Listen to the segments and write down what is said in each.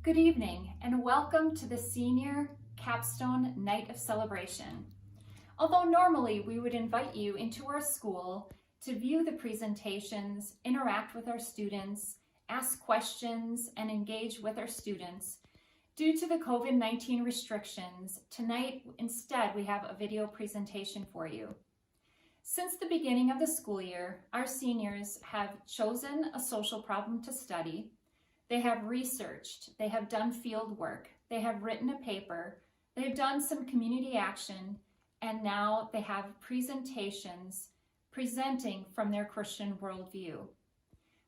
Good evening and welcome to the Senior Capstone Night of Celebration. Although normally we would invite you into our school to view the presentations, interact with our students, ask questions, and engage with our students, due to the COVID-19 restrictions, tonight instead we have a video presentation for you. Since the beginning of the school year, our seniors have chosen a social problem to study. They have researched, they have done field work, they have written a paper, they've done some community action, and now they have presentations presenting from their Christian worldview.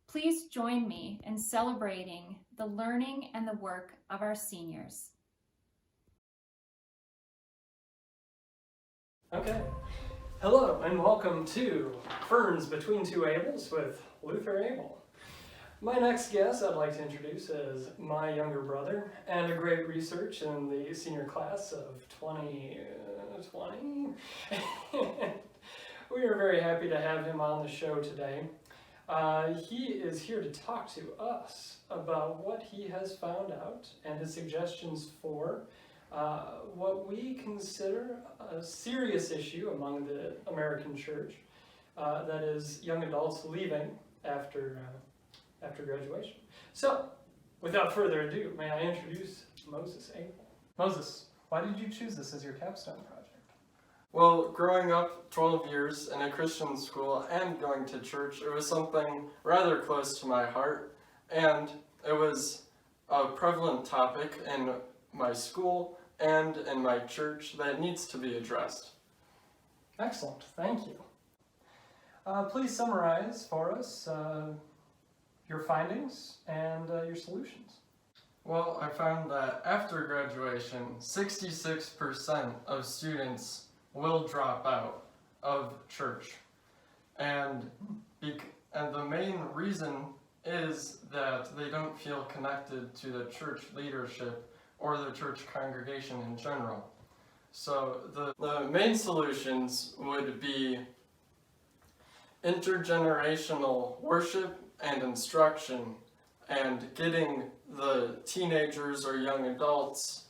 Please join me in celebrating the learning and the work of our seniors. Okay. Hello and welcome to Ferns Between Two Abels with Luther Abel. My next guest I'd like to introduce is my younger brother and a great research in the senior class of 2020. We are very happy to have him on the show today. He is here to talk to us about what he has found out and his suggestions for what we consider a serious issue among the American church, that is young adults leaving after graduation. So, without further ado, may I introduce Moses Abel. Moses, why did you choose this as your capstone project? Well, growing up 12 years in a Christian school and going to church, it was something rather close to my heart, and it was a prevalent topic in my school and in my church that needs to be addressed. Excellent, thank you. Please summarize for us your findings and your solutions. Well, I found that after graduation, 66% of students will drop out of church. And the main reason is that they don't feel connected to the church leadership or the church congregation in general. So the main solutions would be intergenerational worship and instruction, and getting the teenagers or young adults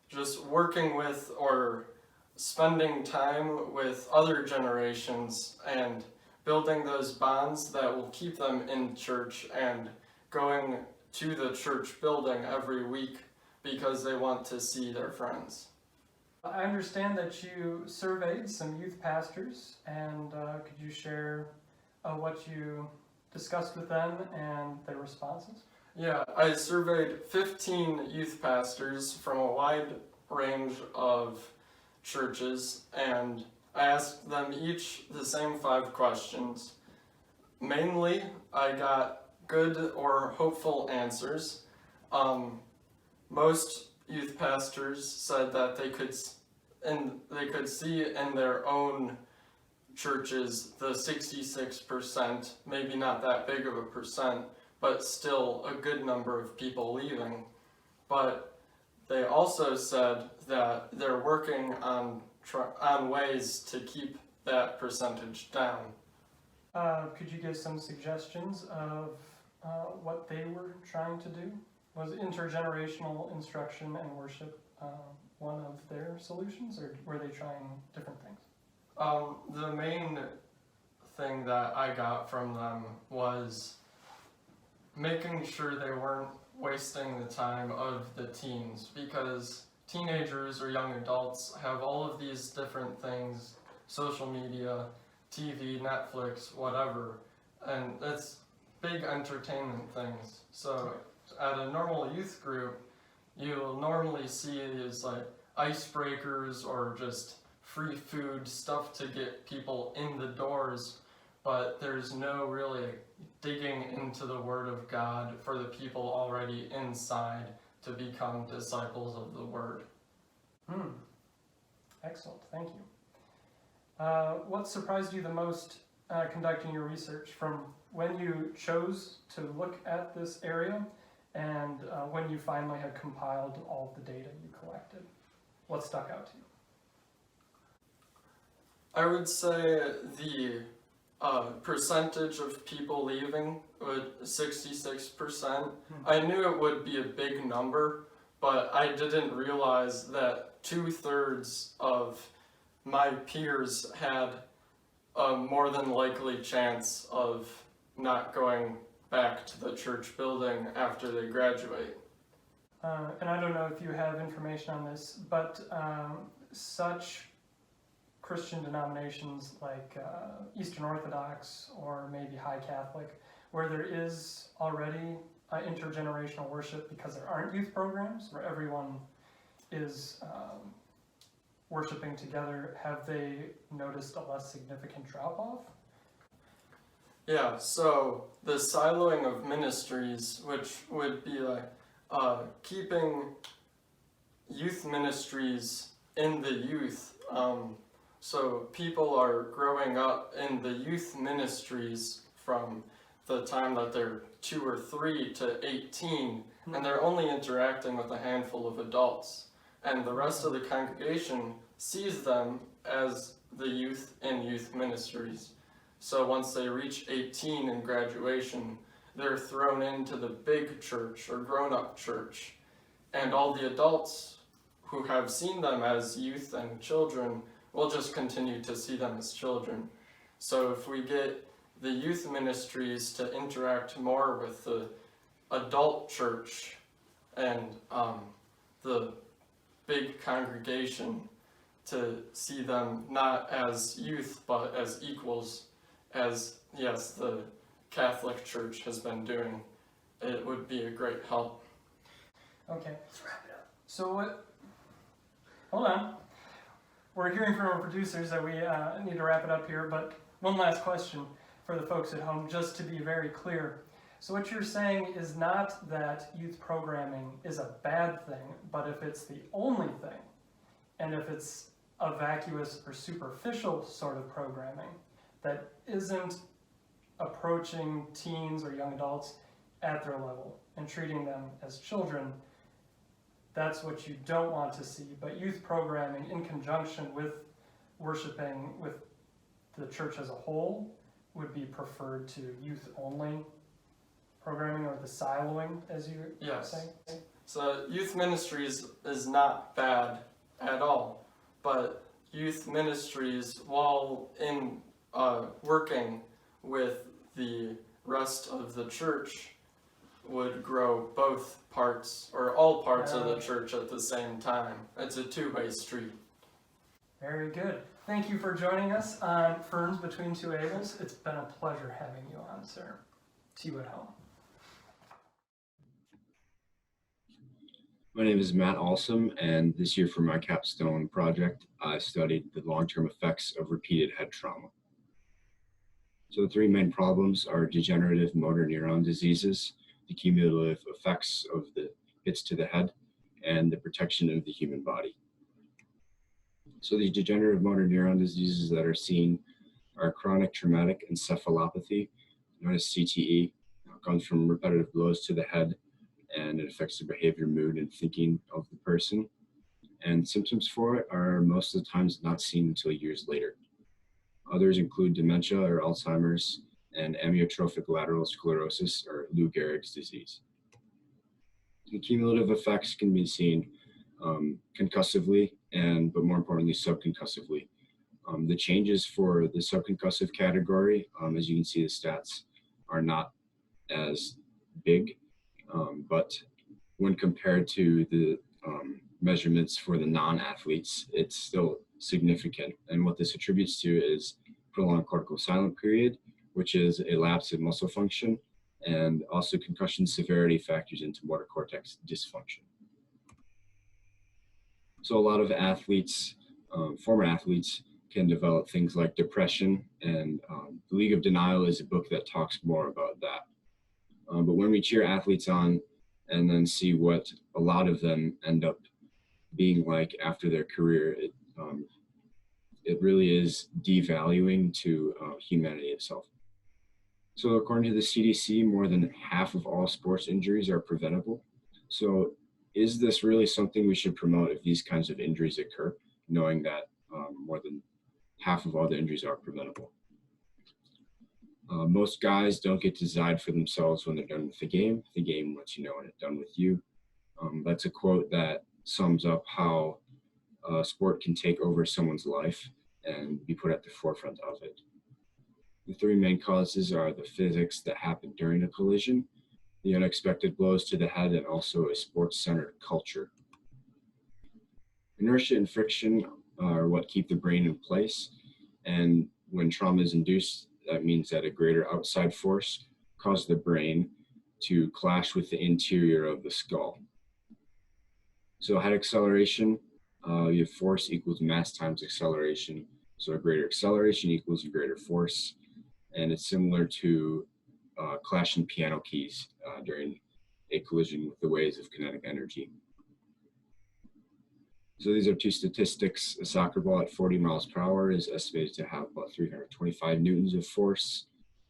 just working with or spending time with other generations and building those bonds that will keep them in church and going to the church building every week because they want to see their friends. I understand that you surveyed some youth pastors, and could you share what you discussed with them and their responses? Yeah, I surveyed 15 youth pastors from a wide range of churches, and I asked them each the same 5 questions. Mainly, I got good or hopeful answers. Most youth pastors said that they could see in their own churches the 66%, maybe not that big of a percent, but still a good number of people leaving. But they also said that they're working on ways to keep that percentage down. Could you give some suggestions of what they were trying to do? Was intergenerational instruction and worship one of their solutions, or were they trying different things? The main thing that I got from them was making sure they weren't wasting the time of the teens, because teenagers or young adults have all of these different things, social media, TV, Netflix, whatever, and it's big entertainment things. So at a normal youth group, you'll normally see these like icebreakers or just free food, stuff to get people in the doors, but there's no really digging into the Word of God for the people already inside to become disciples of the Word. Excellent, thank you. What surprised you the most conducting your research, from when you chose to look at this area and when you finally had compiled all the data you collected? What stuck out to you? I would say the percentage of people leaving, 66%. I knew it would be a big number, but I didn't realize that 2/3 of my peers had a more than likely chance of not going back to the church building after they graduate. And I don't know if you have information on this, but such Christian denominations like Eastern Orthodox or maybe High Catholic, where there is already intergenerational worship because there aren't youth programs where everyone is worshiping together, have they noticed a less significant drop-off? Yeah, so the siloing of ministries, which would be like keeping youth ministries in the youth. So people are growing up in the youth ministries from the time that they're 2 or 3 to 18, and they're only interacting with a handful of adults. And the rest of the congregation sees them as the youth in youth ministries. So once they reach 18 in graduation, they're thrown into the big church or grown-up church. And all the adults who have seen them as youth and children will just continue to see them as children. So if we get the youth ministries to interact more with the adult church and the big congregation, to see them not as youth but as equals, as yes, the Catholic Church has been doing, it would be a great help. Okay, let's wrap it up. So what? Hold on. We're hearing from our producers that we need to wrap it up here, but one last question for the folks at home, just to be very clear. So what you're saying is not that youth programming is a bad thing, but if it's the only thing, and if it's a vacuous or superficial sort of programming that isn't approaching teens or young adults at their level and treating them as children, that's what you don't want to see. But youth programming in conjunction with worshiping with the church as a whole would be preferred to youth-only programming, or the siloing, as you say? So youth ministries is not bad at all, but youth ministries, while in working with the rest of the church, would grow both parts or all parts of the church at the same time. It's a two-way street. Very good. Thank you for joining us on Ferns Between Two Abels. It's been a pleasure having you on, sir. To you at home. My name is Matt Alsom, and this year for my capstone project, I studied the long-term effects of repeated head trauma. So the three main problems are degenerative motor neuron diseases, the cumulative effects of the hits to the head, and the protection of the human body. So the degenerative motor neuron diseases that are seen are chronic traumatic encephalopathy, known as CTE. It comes from repetitive blows to the head, and it affects the behavior, mood, and thinking of the person. And symptoms for it are most of the times not seen until years later. Others include dementia or Alzheimer's and amyotrophic lateral sclerosis, or Lou Gehrig's disease. The cumulative effects can be seen concussively, but more importantly, subconcussively. The changes for the subconcussive category, as you can see, the stats are not as big, but when compared to the measurements for the non-athletes, it's still significant. And what this attributes to is prolonged cortical silent period, which is a lapse in muscle function, and also concussion severity factors into motor cortex dysfunction. So a lot of athletes, former athletes, can develop things like depression, and The League of Denial is a book that talks more about that. But when we cheer athletes on and then see what a lot of them end up being like after their career, it really is devaluing to humanity itself. So according to the CDC, more than half of all sports injuries are preventable. So is this really something we should promote if these kinds of injuries occur, knowing that more than half of all the injuries are preventable? Most guys don't get to decide for themselves when they're done with the game. The game lets you know when it's done with you. That's a quote that sums up how sport can take over someone's life and be put at the forefront of it. The three main causes are the physics that happen during a collision, the unexpected blows to the head, and also a sports-centered culture. Inertia and friction are what keep the brain in place, and when trauma is induced, that means that a greater outside force caused the brain to clash with the interior of the skull. So head acceleration, you have force equals mass times acceleration. So a greater acceleration equals a greater force. And it's similar to clashing piano keys during a collision with the waves of kinetic energy. So these are two statistics. A soccer ball at 40 miles per hour is estimated to have about 325 newtons of force,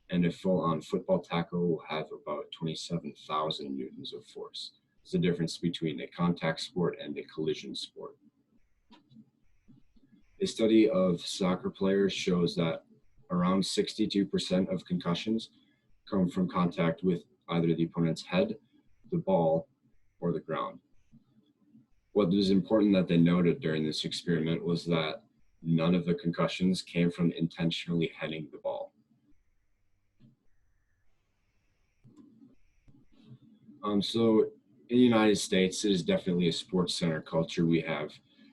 and a full-on football tackle will have about 27,000 newtons of force. It's the difference between a contact sport and a collision sport. A study of soccer players shows that around 62% of concussions come from contact with either the opponent's head, the ball, or the ground. What was important that they noted during this experiment was that none of the concussions came from intentionally heading the ball. So in the United States, it is definitely a sports-centered culture. We have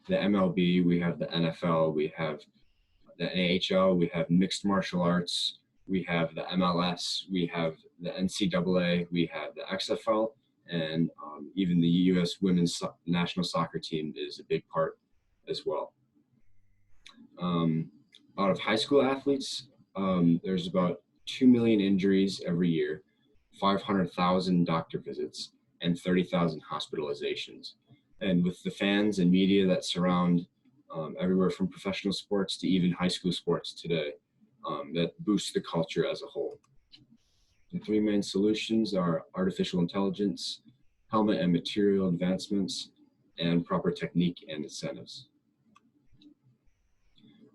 the MLB, we have the NFL, we have the NHL, we have mixed martial arts, we have the MLS, we have the NCAA, we have the XFL, and even the U.S. women's national soccer team is a big part as well. Out of high school athletes, there's about 2 million injuries every year, 500,000 doctor visits, and 30,000 hospitalizations. And with the fans and media that surround everywhere from professional sports to even high school sports today, that boosts the culture as a whole. The three main solutions are artificial intelligence, helmet and material advancements, and proper technique and incentives.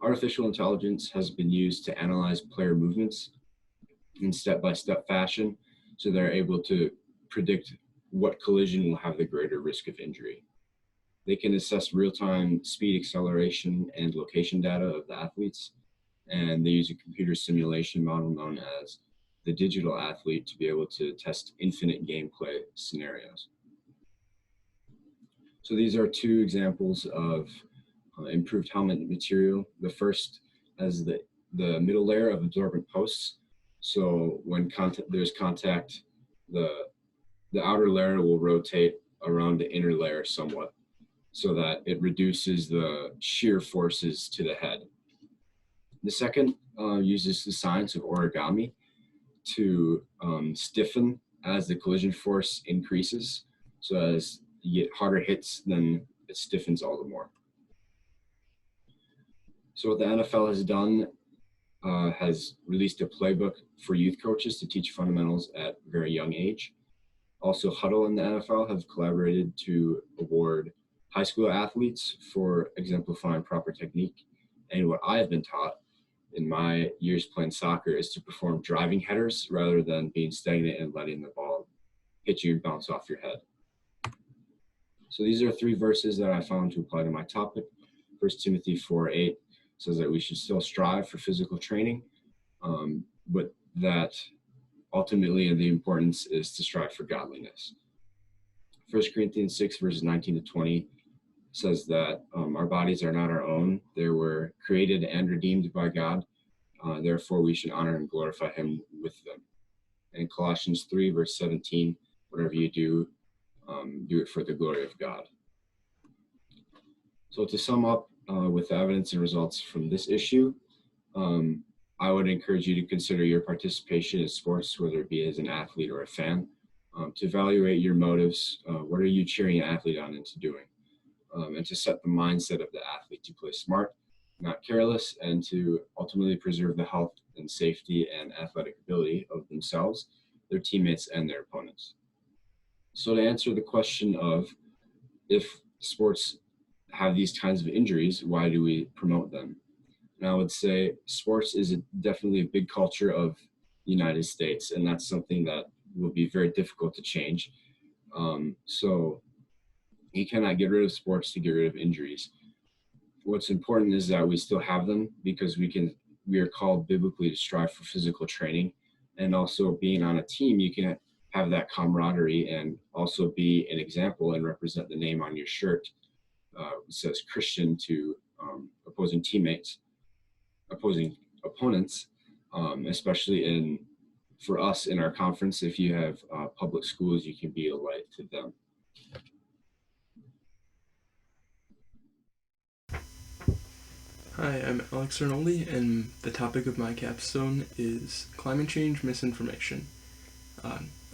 Artificial intelligence has been used to analyze player movements in step-by-step fashion, so they're able to predict what collision will have the greater risk of injury. They can assess real-time speed, acceleration, and location data of the athletes, and they use a computer simulation model known as the digital athlete to be able to test infinite gameplay scenarios. So these are two examples of improved helmet material. The first has the middle layer of absorbent posts. So when there's contact, the outer layer will rotate around the inner layer somewhat so that it reduces the shear forces to the head. The second uses the science of origami to stiffen as the collision force increases. So as you get harder hits, then it stiffens all the more. So what the NFL has done has released a playbook for youth coaches to teach fundamentals at a very young age. Also, Huddle and the NFL have collaborated to award high school athletes for exemplifying proper technique. And what I have been taught in my years playing soccer is to perform driving headers rather than being stagnant and letting the ball hit you and bounce off your head. So these are three verses that I found to apply to my topic. 1 Timothy 4:8 says that we should still strive for physical training, but that ultimately the importance is to strive for godliness. 1 Corinthians 6 verses 19 to 20 says that our bodies are not our own. They were created and redeemed by God. Therefore, we should honor and glorify him with them. And Colossians 3 verse 17, whatever you do, do it for the glory of God. So to sum up with the evidence and results from this issue, I would encourage you to consider your participation in sports, whether it be as an athlete or a fan, to evaluate your motives. What are you cheering an athlete on into doing? And to set the mindset of the athlete to play smart, not careless, and to ultimately preserve the health and safety and athletic ability of themselves, their teammates, and their opponents. So to answer the question of if sports have these kinds of injuries, why do we promote them? And I would say sports is definitely a big culture of United States, and that's something that will be very difficult to change. So you cannot get rid of sports to get rid of injuries. What's important is that we still have them because we are called biblically to strive for physical training, and also being on a team, you can have that camaraderie and also be an example and represent the name on your shirt. It says Christian to opposing teammates, opposing opponents, especially for us in our conference. If you have public schools, you can be a light to them. Hi, I'm Alex Arnoldi, and the topic of my capstone is climate change misinformation.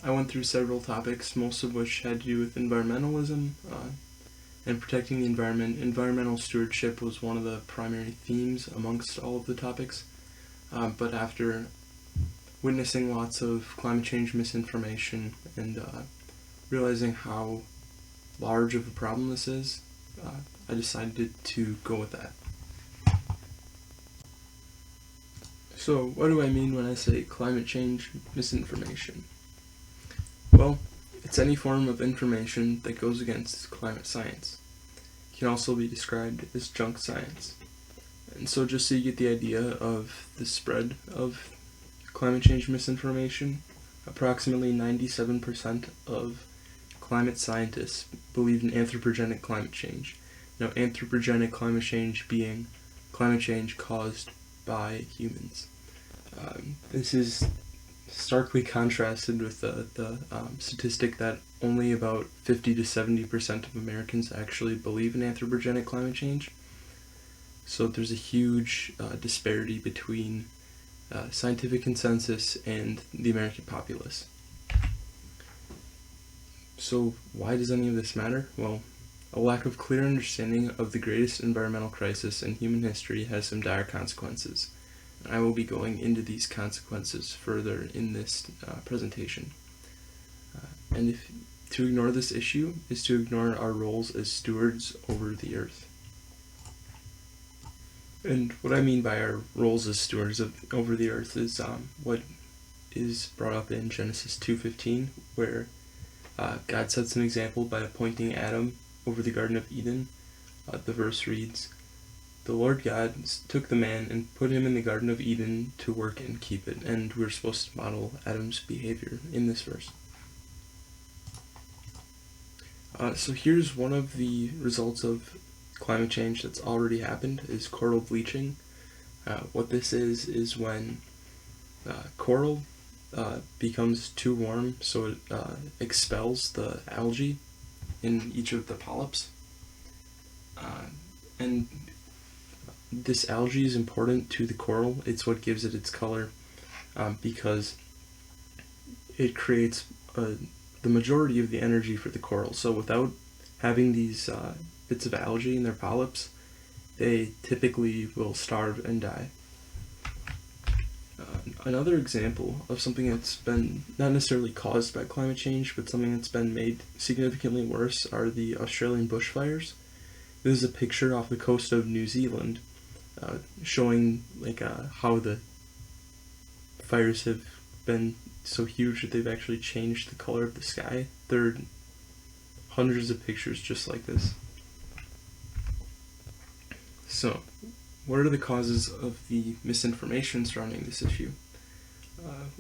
I went through several topics, most of which had to do with environmentalism and protecting the environment. Environmental stewardship was one of the primary themes amongst all of the topics, but after witnessing lots of climate change misinformation and realizing how large of a problem this is, I decided to go with that. So, what do I mean when I say climate change misinformation? Well, it's any form of information that goes against climate science. It can also be described as junk science. And so, just so you get the idea of the spread of climate change misinformation, approximately 97% of climate scientists believe in anthropogenic climate change. Now, anthropogenic climate change being climate change caused by humans. This is starkly contrasted with the statistic that only about 50 to 70% of Americans actually believe in anthropogenic climate change. So there's a huge disparity between scientific consensus and the American populace. So why does any of this matter? Well, a lack of clear understanding of the greatest environmental crisis in human history has some dire consequences. I will be going into these consequences further in this presentation. And to ignore this issue is to ignore our roles as stewards over the earth. And what I mean by our roles as stewards over the earth is what is brought up in Genesis 2:15, where God sets an example by appointing Adam over the Garden of Eden. The verse reads, "The Lord God took the man and put him in the Garden of Eden to work and keep it." And we're supposed to model Adam's behavior in this verse. So here's one of the results of climate change that's already happened, is coral bleaching. What this is when coral becomes too warm, so it expels the algae in each of the polyps. And this algae is important to the coral. It's what gives it its color, because it creates the majority of the energy for the coral. So without having these bits of algae in their polyps, they typically will starve and die. Another example of something that's been not necessarily caused by climate change, but something that's been made significantly worse, are the Australian bushfires. This is a picture off the coast of New Zealand, showing how the fires have been so huge that they've actually changed the color of the sky. There are hundreds of pictures just like this. So, what are the causes of the misinformation surrounding this issue?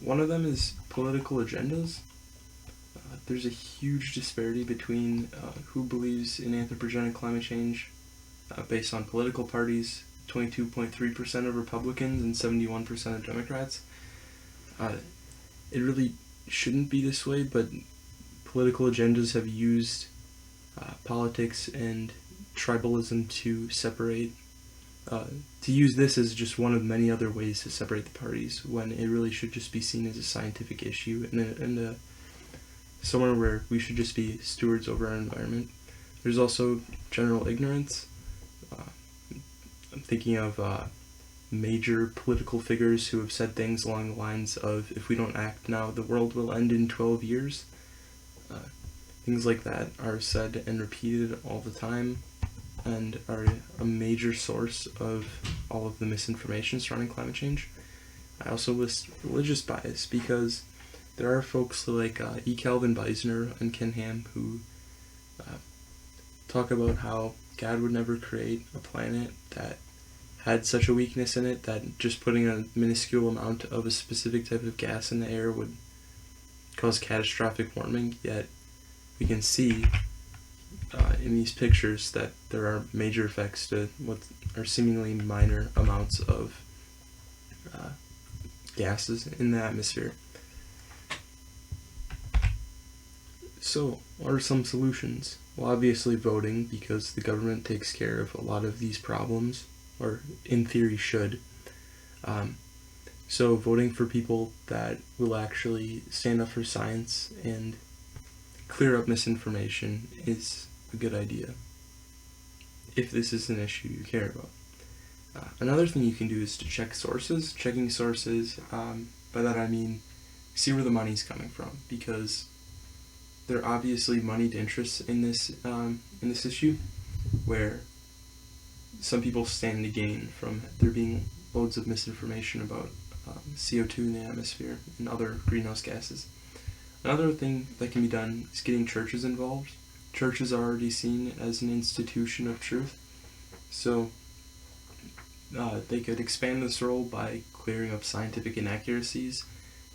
One of them is political agendas. There's a huge disparity between who believes in anthropogenic climate change based on political parties. 22.3% of Republicans and 71% of Democrats. It really shouldn't be this way, but political agendas have used politics and tribalism to separate, to use this as just one of many other ways to separate the parties, when it really should just be seen as a scientific issue and somewhere where we should just be stewards over our environment. There's also general ignorance. I'm thinking of major political figures who have said things along the lines of, if we don't act now, the world will end in 12 years. Things like that are said and repeated all the time and are a major source of all of the misinformation surrounding climate change. I also list religious bias because there are folks like E. Calvin Beisner and Ken Ham who talk about how God would never create a planet that had such a weakness in it that just putting a minuscule amount of a specific type of gas in the air would cause catastrophic warming. Yet we can see in these pictures that there are major effects to what are seemingly minor amounts of gases in the atmosphere. So, what are some solutions? Well, obviously voting, because the government takes care of a lot of these problems, or in theory should. So voting for people that will actually stand up for science and clear up misinformation is a good idea, if this is an issue you care about. Another thing you can do is to check sources. Checking sources, by that I mean see where the money's coming from, because there are obviously moneyed interests in this issue, where some people stand to gain from there being loads of misinformation about CO2 in the atmosphere and other greenhouse gases. Another thing that can be done is getting churches involved. Churches are already seen as an institution of truth, so they could expand this role by clearing up scientific inaccuracies.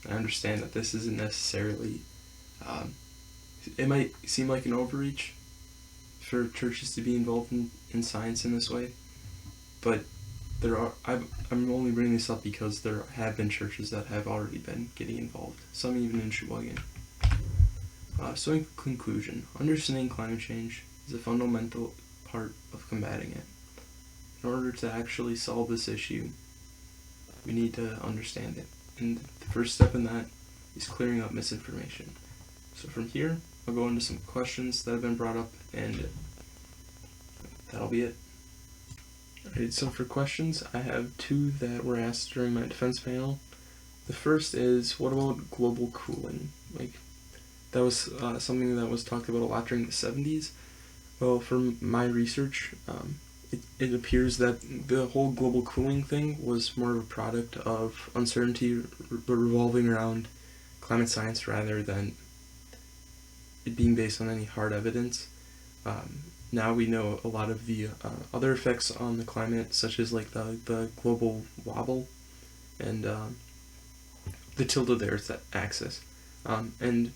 I understand that this isn't necessarily, it might seem like an overreach for churches to be involved in science in this way, but I'm only bringing this up because there have been churches that have already been getting involved, some even in Sheboygan. So in conclusion, understanding climate change is a fundamental part of combating it. In order to actually solve this issue, we need to understand it. And the first step in that is clearing up misinformation. So from here, I'll go into some questions that have been brought up, and that'll be it. Alright, so for questions, I have two that were asked during my defense panel. The first is, what about global cooling? That was something that was talked about a lot during the 70s. Well, from my research, it appears that the whole global cooling thing was more of a product of uncertainty revolving around climate science rather than it being based on any hard evidence. Now we know a lot of the other effects on the climate, such as like the global wobble and the tilt of the Earth's axis, and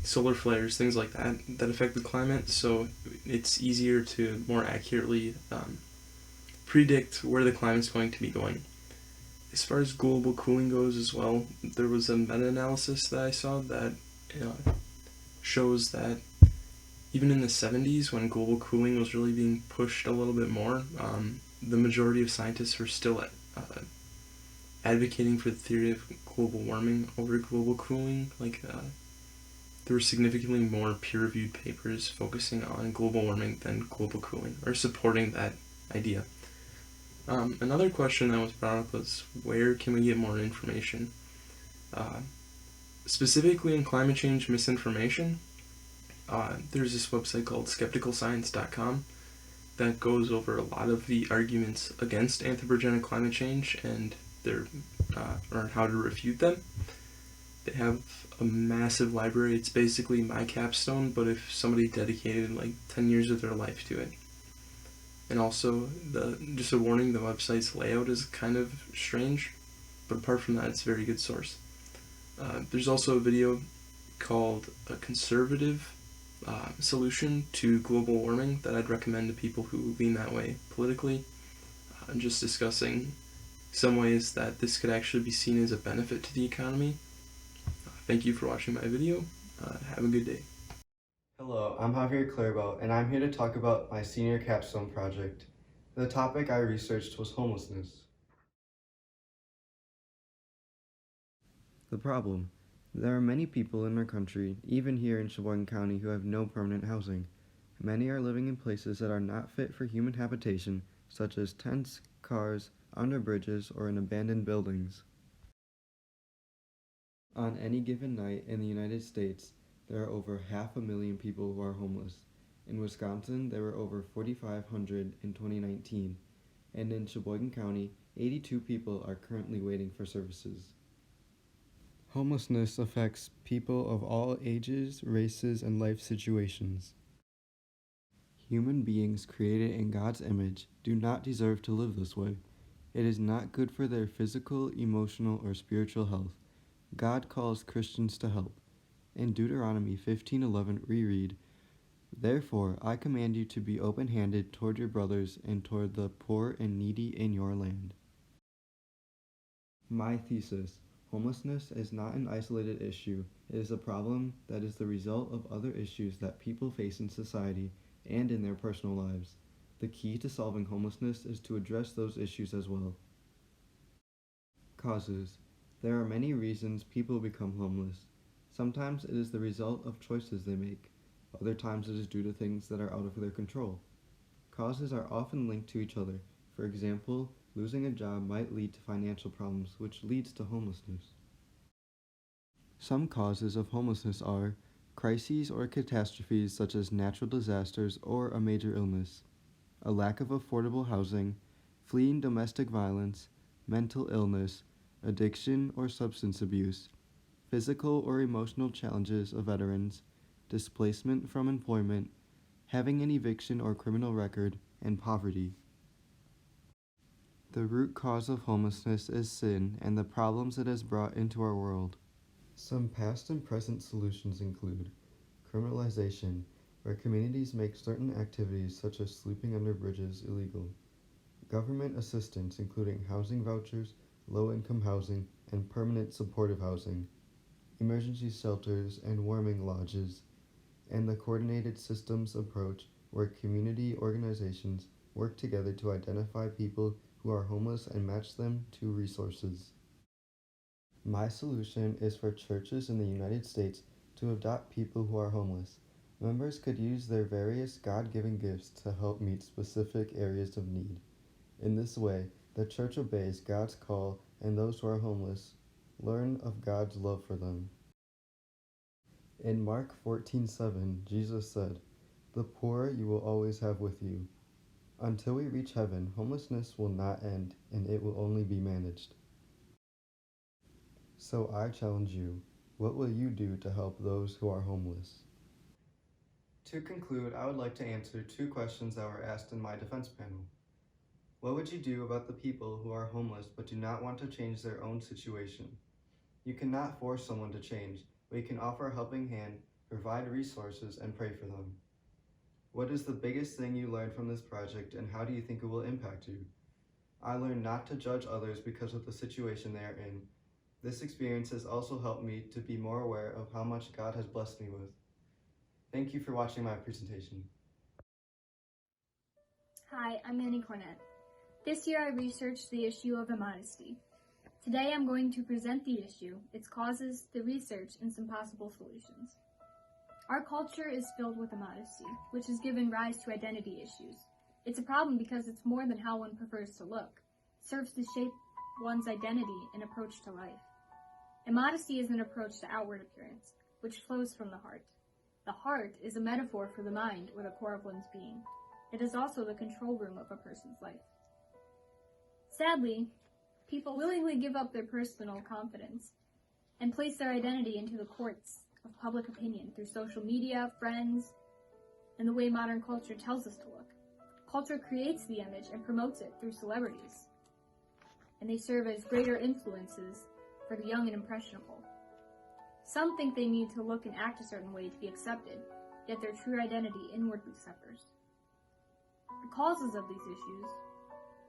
solar flares, things like that, that affect the climate. So it's easier to more accurately predict where the climate's going to be going. As far as global cooling goes as well, there was a meta-analysis that I saw that shows that even in the 70s, when global cooling was really being pushed a little bit more, the majority of scientists were still advocating for the theory of global warming over global cooling. There were significantly more peer-reviewed papers focusing on global warming than global cooling, or supporting that idea. Another question that was brought up was, where can we get more information? Specifically in climate change misinformation, there's this website called skepticalscience.com that goes over a lot of the arguments against anthropogenic climate change and or how to refute them. They have a massive library. It's basically my capstone, but if somebody dedicated like 10 years of their life to it. And also, just a warning, the website's layout is kind of strange, but apart from that, it's a very good source. There's also a video called A Conservative Solution to Global Warming that I'd recommend to people who lean that way politically, just discussing some ways that this could actually be seen as a benefit to the economy. Thank you for watching my video. Have a good day. Hello, I'm Javier Clairbout, and I'm here to talk about my senior capstone project. The topic I researched was homelessness. The problem. There are many people in our country, even here in Sheboygan County, who have no permanent housing. Many are living in places that are not fit for human habitation, such as tents, cars, under bridges, or in abandoned buildings. On any given night in the United States, there are over 500,000 people who are homeless. In Wisconsin, there were over 4,500 in 2019, and in Sheboygan County, 82 people are currently waiting for services. Homelessness affects people of all ages, races, and life situations. Human beings created in God's image do not deserve to live this way. It is not good for their physical, emotional, or spiritual health. God calls Christians to help. In Deuteronomy 15:11 we read, "Therefore I command you to be open-handed toward your brothers and toward the poor and needy in your land." My thesis: homelessness is not an isolated issue. It is a problem that is the result of other issues that people face in society and in their personal lives. The key to solving homelessness is to address those issues as well. Causes. There are many reasons people become homeless. Sometimes it is the result of choices they make. Other times it is due to things that are out of their control. Causes are often linked to each other. For example, losing a job might lead to financial problems, which leads to homelessness. Some causes of homelessness are crises or catastrophes such as natural disasters or a major illness, a lack of affordable housing, fleeing domestic violence, mental illness, addiction or substance abuse, physical or emotional challenges of veterans, displacement from employment, having an eviction or criminal record, and poverty. The root cause of homelessness is sin and the problems it has brought into our world. Some past and present solutions include criminalization, where communities make certain activities such as sleeping under bridges illegal, government assistance including housing vouchers, low-income housing, and permanent supportive housing, emergency shelters and warming lodges, and the coordinated systems approach where community organizations work together to identify people who are homeless and match them to resources. My solution is for churches in the United States to adopt people who are homeless. Members could use their various God-given gifts to help meet specific areas of need. In this way, the church obeys God's call, and those who are homeless learn of God's love for them. In Mark 14:7, Jesus said, "The poor you will always have with you." Until we reach heaven, homelessness will not end, and it will only be managed. So I challenge you, what will you do to help those who are homeless? To conclude, I would like to answer 2 questions that were asked in my defense panel. What would you do about the people who are homeless but do not want to change their own situation? You cannot force someone to change, but you can offer a helping hand, provide resources, and pray for them. What is the biggest thing you learned from this project, and how do you think it will impact you? I learned not to judge others because of the situation they are in. This experience has also helped me to be more aware of how much God has blessed me with. Thank you for watching my presentation. Hi, I'm Annie Cornett. This year I researched the issue of immodesty. Today I'm going to present the issue, its causes, the research, and some possible solutions. Our culture is filled with immodesty, which has given rise to identity issues. It's a problem because it's more than how one prefers to look. It serves to shape one's identity and approach to life. Immodesty is an approach to outward appearance, which flows from the heart. The heart is a metaphor for the mind or the core of one's being. It is also the control room of a person's life. Sadly, people willingly give up their personal confidence and place their identity into the courts of public opinion through social media, friends, and the way modern culture tells us to look. Culture creates the image and promotes it through celebrities, and they serve as greater influences for the young and impressionable. Some think they need to look and act a certain way to be accepted, yet their true identity inwardly suffers. The causes of these issues: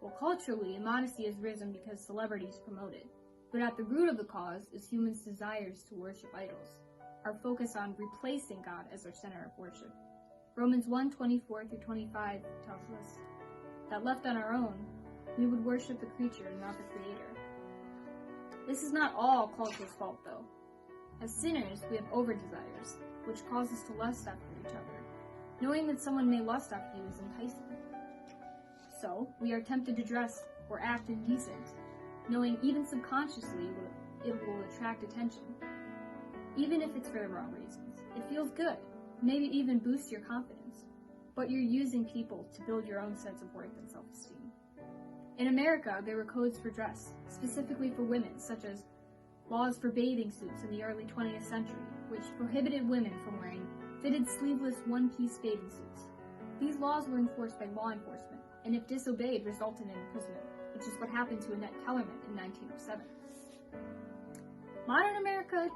well, culturally, immodesty has risen because celebrities promote it. But at the root of the cause is humans' desires to worship idols, our focus on replacing God as our center of worship. Romans 1:24-25 tells us that left on our own, we would worship the creature and not the Creator. This is not all culture's fault, though. As sinners, we have over-desires, which cause us to lust after each other. Knowing that someone may lust after you is enticing. So, we are tempted to dress or act indecent, knowing even subconsciously it will attract attention. Even if it's for the wrong reasons. It feels good, maybe even boosts your confidence, but you're using people to build your own sense of worth and self-esteem. In America, there were codes for dress, specifically for women, such as laws for bathing suits in the early 20th century, which prohibited women from wearing fitted sleeveless one-piece bathing suits. These laws were enforced by law enforcement, and if disobeyed, resulted in imprisonment, which is what happened to Annette Kellerman in 1907. Modern America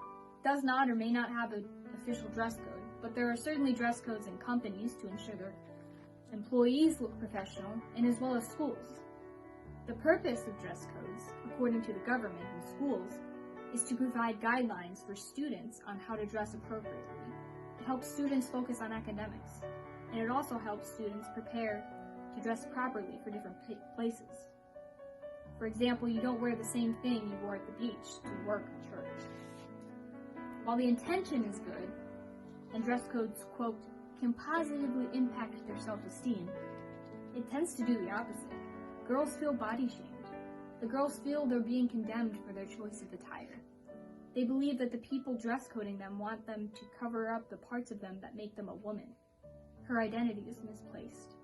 does not or may not have an official dress code, but there are certainly dress codes in companies to ensure their employees look professional, and as well as schools. The purpose of dress codes, according to the government and schools, is to provide guidelines for students on how to dress appropriately. It helps students focus on academics, and it also helps students prepare to dress properly for different places. For example, you don't wear the same thing you wore at the beach to work or church. While the intention is good, and dress codes, quote, can positively impact their self-esteem, it tends to do the opposite. Girls feel body shamed. The girls feel they're being condemned for their choice of attire. They believe that the people dress coding them want them to cover up the parts of them that make them a woman. Her identity is misplaced.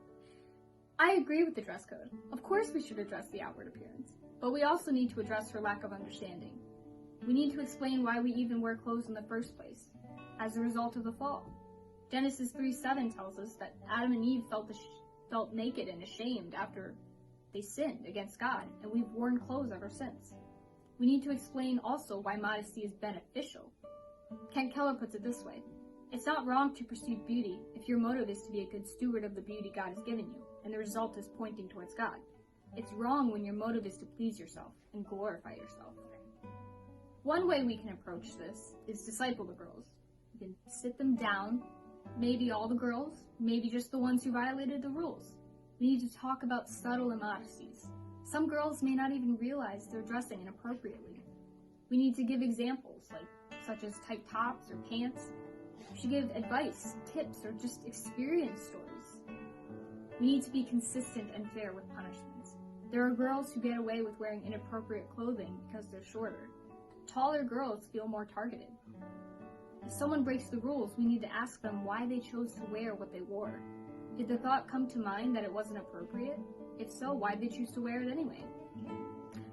I agree with the dress code. Of course we should address the outward appearance, but we also need to address her lack of understanding. We need to explain why we even wear clothes in the first place, as a result of the fall. Genesis 3:7 tells us that Adam and Eve felt naked and ashamed after they sinned against God, and we've worn clothes ever since. We need to explain also why modesty is beneficial. Kent Keller puts it this way: it's not wrong to pursue beauty if your motive is to be a good steward of the beauty God has given you, and the result is pointing towards God. It's wrong when your motive is to please yourself and glorify yourself. One way we can approach this is disciple the girls. You can sit them down, maybe all the girls, maybe just the ones who violated the rules. We need to talk about subtle immodesties. Some girls may not even realize they're dressing inappropriately. We need to give examples, such as tight tops or pants. We should give advice, tips, or just experience stories. We need to be consistent and fair with punishments. There are girls who get away with wearing inappropriate clothing because they're shorter. Taller girls feel more targeted. If someone breaks the rules, we need to ask them why they chose to wear what they wore. Did the thought come to mind that it wasn't appropriate? If so, why did they choose to wear it anyway?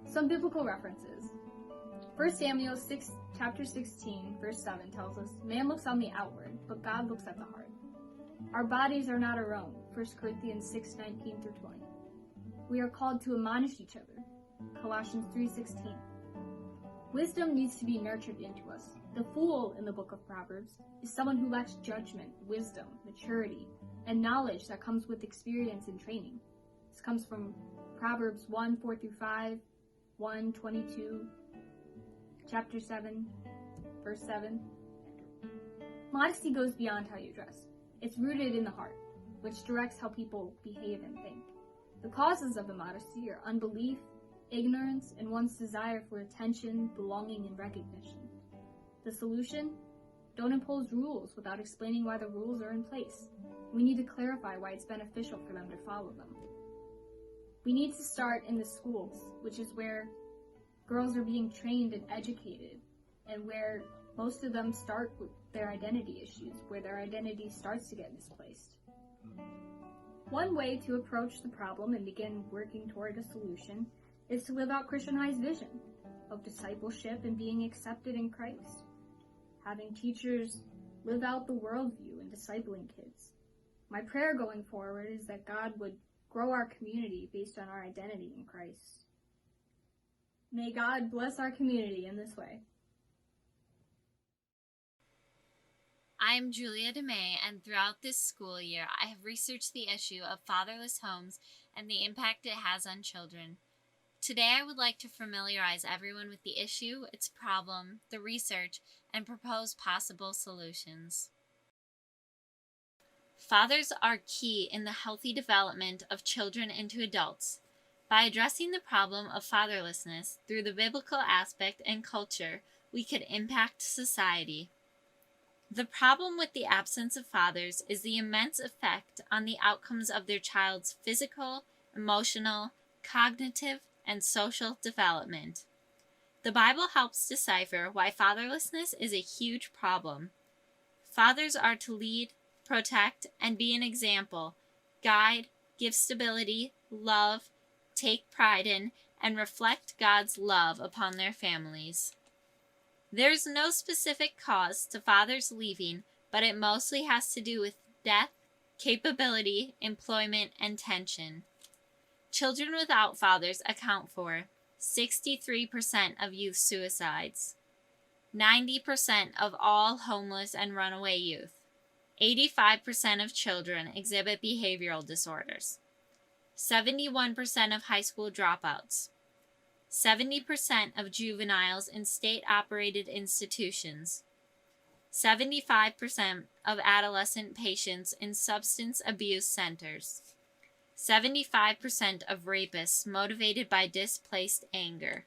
Some biblical references. 1 Samuel chapter 16, verse 7 tells us, "Man looks on the outward, but God looks at the heart." Our bodies are not our own. 1 Corinthians 6:19 through 20. We are called to admonish each other. Colossians 3:16. Wisdom needs to be nurtured into us. The fool in the book of Proverbs is someone who lacks judgment, wisdom, maturity, and knowledge that comes with experience and training. This comes from Proverbs 1:4-5, 1:22, chapter 7, verse 7. Modesty goes beyond how you dress. It's rooted in the heart, which directs how people behave and think. The causes of immodesty are unbelief, ignorance, and one's desire for attention, belonging, and recognition. The solution? Don't impose rules without explaining why the rules are in place. We need to clarify why it's beneficial for them to follow them. We need to start in the schools, which is where girls are being trained and educated, and where most of them start with their identity issues, where their identity starts to get misplaced. One way to approach the problem and begin working toward a solution is to live out Christian High's vision of discipleship and being accepted in Christ. Having teachers live out the worldview and discipling kids. My prayer going forward is that God would grow our community based on our identity in Christ. May God bless our community in this way. I'm Julia DeMay, and throughout this school year, I have researched the issue of fatherless homes and the impact it has on children. Today, I would like to familiarize everyone with the issue, its problem, the research, and propose possible solutions. Fathers are key in the healthy development of children into adults. By addressing the problem of fatherlessness through the biblical aspect and culture, we could impact society. The problem with the absence of fathers is the immense effect on the outcomes of their child's physical, emotional, cognitive, and social development. The Bible helps decipher why fatherlessness is a huge problem. Fathers are to lead, protect, and be an example, guide, give stability, love, take pride in and reflect God's love upon their families. There's no specific cause to fathers leaving, but it mostly has to do with death, capability, employment, and tension. Children without fathers account for 63% of youth suicides, 90% of all homeless and runaway youth, 85% of children exhibit behavioral disorders, 71% of high school dropouts, 70% of juveniles in state-operated institutions, 75% of adolescent patients in substance abuse centers, 75% of rapists motivated by displaced anger.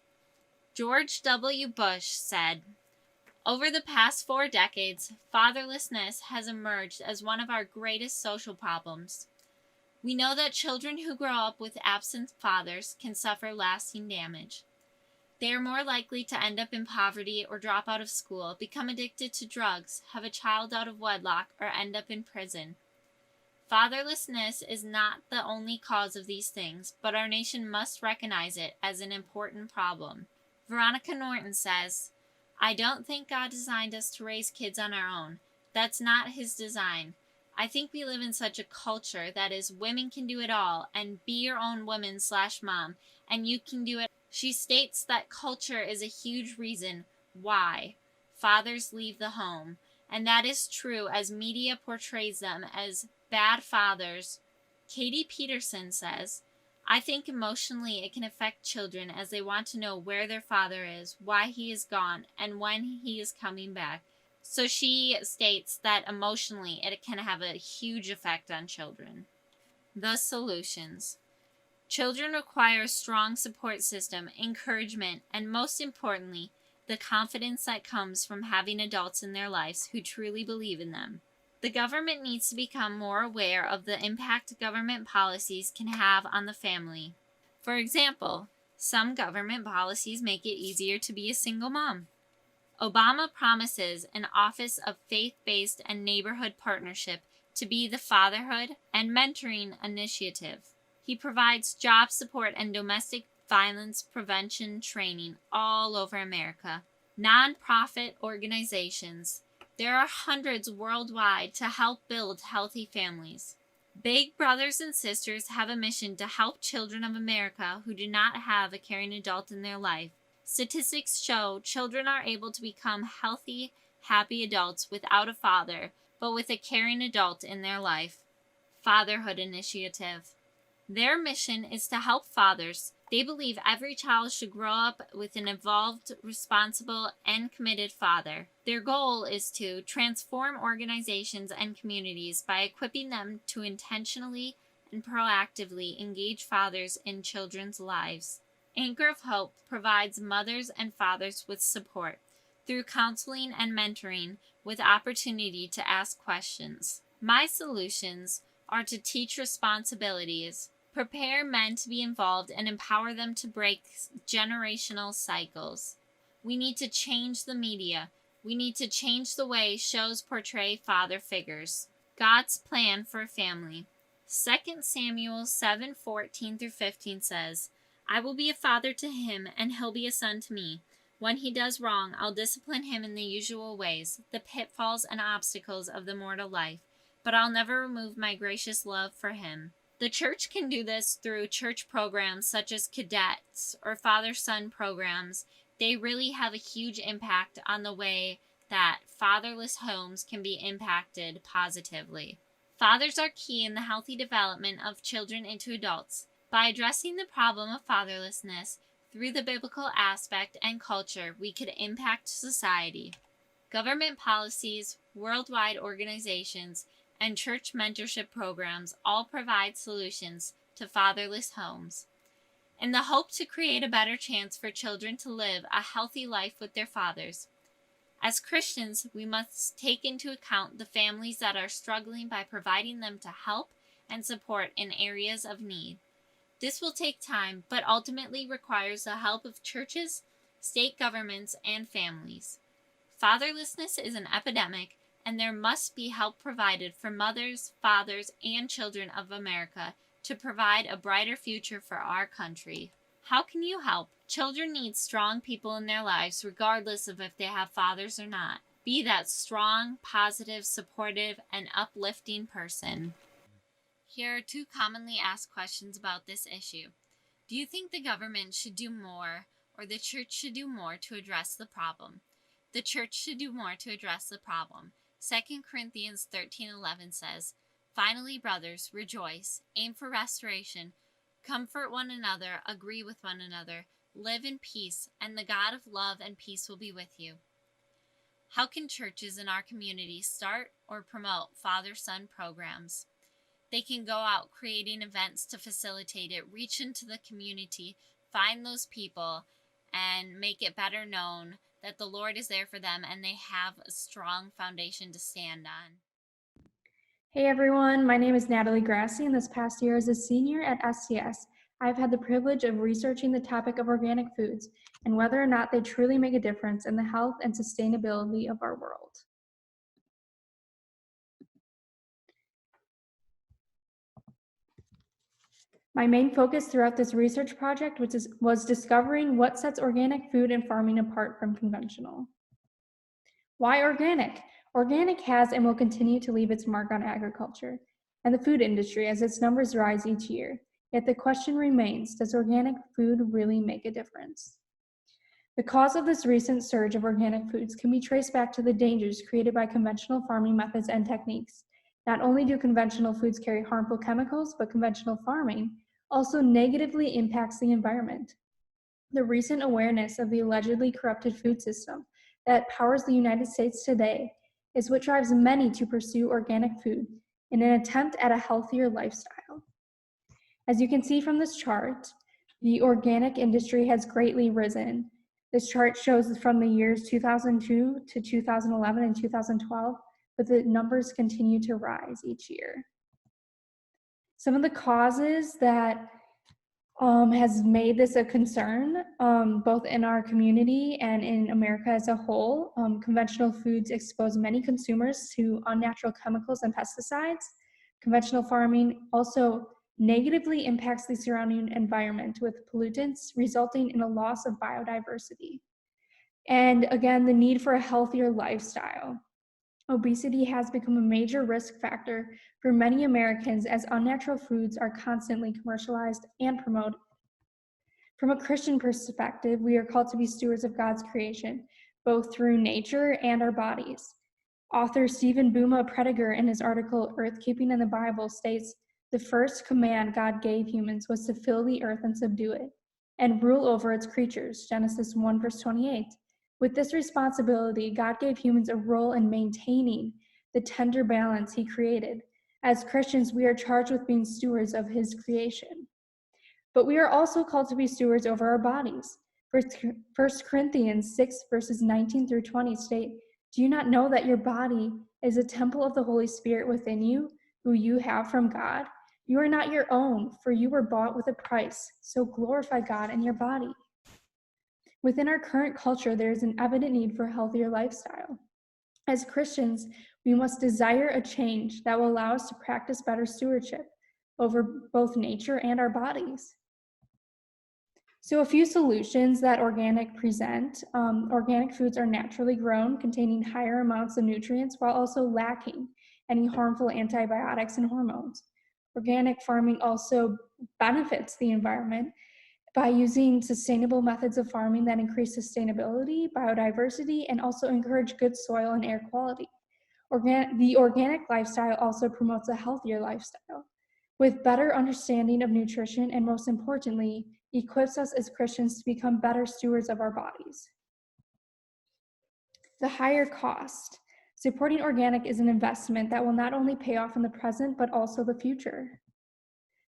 George W. Bush said, "Over the past 4 decades, fatherlessness has emerged as one of our greatest social problems. We know that children who grow up with absent fathers can suffer lasting damage. They are more likely to end up in poverty or drop out of school, become addicted to drugs, have a child out of wedlock, or end up in prison. Fatherlessness is not the only cause of these things, but our nation must recognize it as an important problem." Veronica Norton says, "I don't think God designed us to raise kids on our own. That's not His design. I think we live in such a culture that is women can do it all and be your own woman/mom and you can do it." She states that culture is a huge reason why fathers leave the home, and that is true as media portrays them as bad fathers. Katie Peterson says, "I think emotionally it can affect children as they want to know where their father is, why he is gone, and when he is coming back." So she states that emotionally it can have a huge effect on children. The solutions. Children require a strong support system, encouragement, and most importantly, the confidence that comes from having adults in their lives who truly believe in them. The government needs to become more aware of the impact government policies can have on the family. For example, some government policies make it easier to be a single mom. Obama promises an Office of Faith-Based and Neighborhood Partnership to be the fatherhood and mentoring initiative. He provides job support and domestic violence prevention training all over America. Nonprofit organizations. There are hundreds worldwide to help build healthy families. Big Brothers and Sisters have a mission to help children of America who do not have a caring adult in their life. Statistics show children are able to become healthy, happy adults without a father, but with a caring adult in their life. Fatherhood Initiative. Their mission is to help fathers. They believe every child should grow up with an involved, responsible, and committed father. Their goal is to transform organizations and communities by equipping them to intentionally and proactively engage fathers in children's lives. Anchor of Hope provides mothers and fathers with support through counseling and mentoring with opportunity to ask questions. My solutions are to teach responsibilities, prepare men to be involved, and empower them to break generational cycles. We need to change the media. We need to change the way shows portray father figures. God's plan for a family. 2 Samuel 7:14-15 says, "I will be a father to him, and he'll be a son to me. When he does wrong, I'll discipline him in the usual ways, the pitfalls and obstacles of the mortal life, but I'll never remove my gracious love for him." The church can do this through church programs such as cadets or father-son programs. They really have a huge impact on the way that fatherless homes can be impacted positively. Fathers are key in the healthy development of children into adults. By addressing the problem of fatherlessness through the biblical aspect and culture, we could impact society. Government policies, worldwide organizations, and church mentorship programs all provide solutions to fatherless homes, in the hope to create a better chance for children to live a healthy life with their fathers. As Christians, we must take into account the families that are struggling by providing them to help and support in areas of need. This will take time, but ultimately requires the help of churches, state governments, and families. Fatherlessness is an epidemic, and there must be help provided for mothers, fathers, and children of America to provide a brighter future for our country. How can you help? Children need strong people in their lives, regardless of if they have fathers or not. Be that strong, positive, supportive, and uplifting person. Here are 2 commonly asked questions about this issue. Do you think the government should do more, or the church should do more to address the problem? The church should do more to address the problem. 2 Corinthians 13:11 says, "Finally, brothers, rejoice, aim for restoration, comfort one another, agree with one another, live in peace, and the God of love and peace will be with you." How can churches in our community start or promote father-son programs? They can go out creating events to facilitate it, reach into the community, find those people, and make it better known that the Lord is there for them and they have a strong foundation to stand on. Hey everyone, my name is Natalie Grassi, and this past year as a senior at STS, I've had the privilege of researching the topic of organic foods and whether or not they truly make a difference in the health and sustainability of our world. My main focus throughout this research project was discovering what sets organic food and farming apart from conventional. Why organic? Organic has and will continue to leave its mark on agriculture and the food industry as its numbers rise each year. Yet the question remains, does organic food really make a difference? The cause of this recent surge of organic foods can be traced back to the dangers created by conventional farming methods and techniques. Not only do conventional foods carry harmful chemicals, but conventional farming also negatively impacts the environment. The recent awareness of the allegedly corrupted food system that powers the United States today is what drives many to pursue organic food in an attempt at a healthier lifestyle. As you can see from this chart, the organic industry has greatly risen. This chart shows from the years 2002 to 2011 and 2012, but the numbers continue to rise each year. Some of the causes that has made this a concern, both in our community and in America as a whole. Conventional foods expose many consumers to unnatural chemicals and pesticides. Conventional farming also negatively impacts the surrounding environment with pollutants, resulting in a loss of biodiversity. And again, the need for a healthier lifestyle. Obesity has become a major risk factor for many Americans as unnatural foods are constantly commercialized and promoted. From a Christian perspective, we are called to be stewards of God's creation, both through nature and our bodies. Author Stephen Booma Prediger, in his article Earthkeeping in the Bible, states, "The first command God gave humans was to fill the earth and subdue it, and rule over its creatures," Genesis 1 verse 28. With this responsibility, God gave humans a role in maintaining the tender balance he created. As Christians, we are charged with being stewards of his creation. But we are also called to be stewards over our bodies. 1 Corinthians 6 verses 19 through 20 state, "Do you not know that your body is a temple of the Holy Spirit within you, who you have from God? You are not your own, for you were bought with a price, so glorify God in your body." Within our current culture, there is an evident need for a healthier lifestyle. As Christians, we must desire a change that will allow us to practice better stewardship over both nature and our bodies. So a few solutions that organic present. Organic foods are naturally grown, containing higher amounts of nutrients while also lacking any harmful antibiotics and hormones. Organic farming also benefits the environment by using sustainable methods of farming that increase sustainability, biodiversity, and also encourage good soil and air quality. The organic lifestyle also promotes a healthier lifestyle with better understanding of nutrition, and most importantly, equips us as Christians to become better stewards of our bodies. The higher cost. Supporting organic is an investment that will not only pay off in the present, but also the future.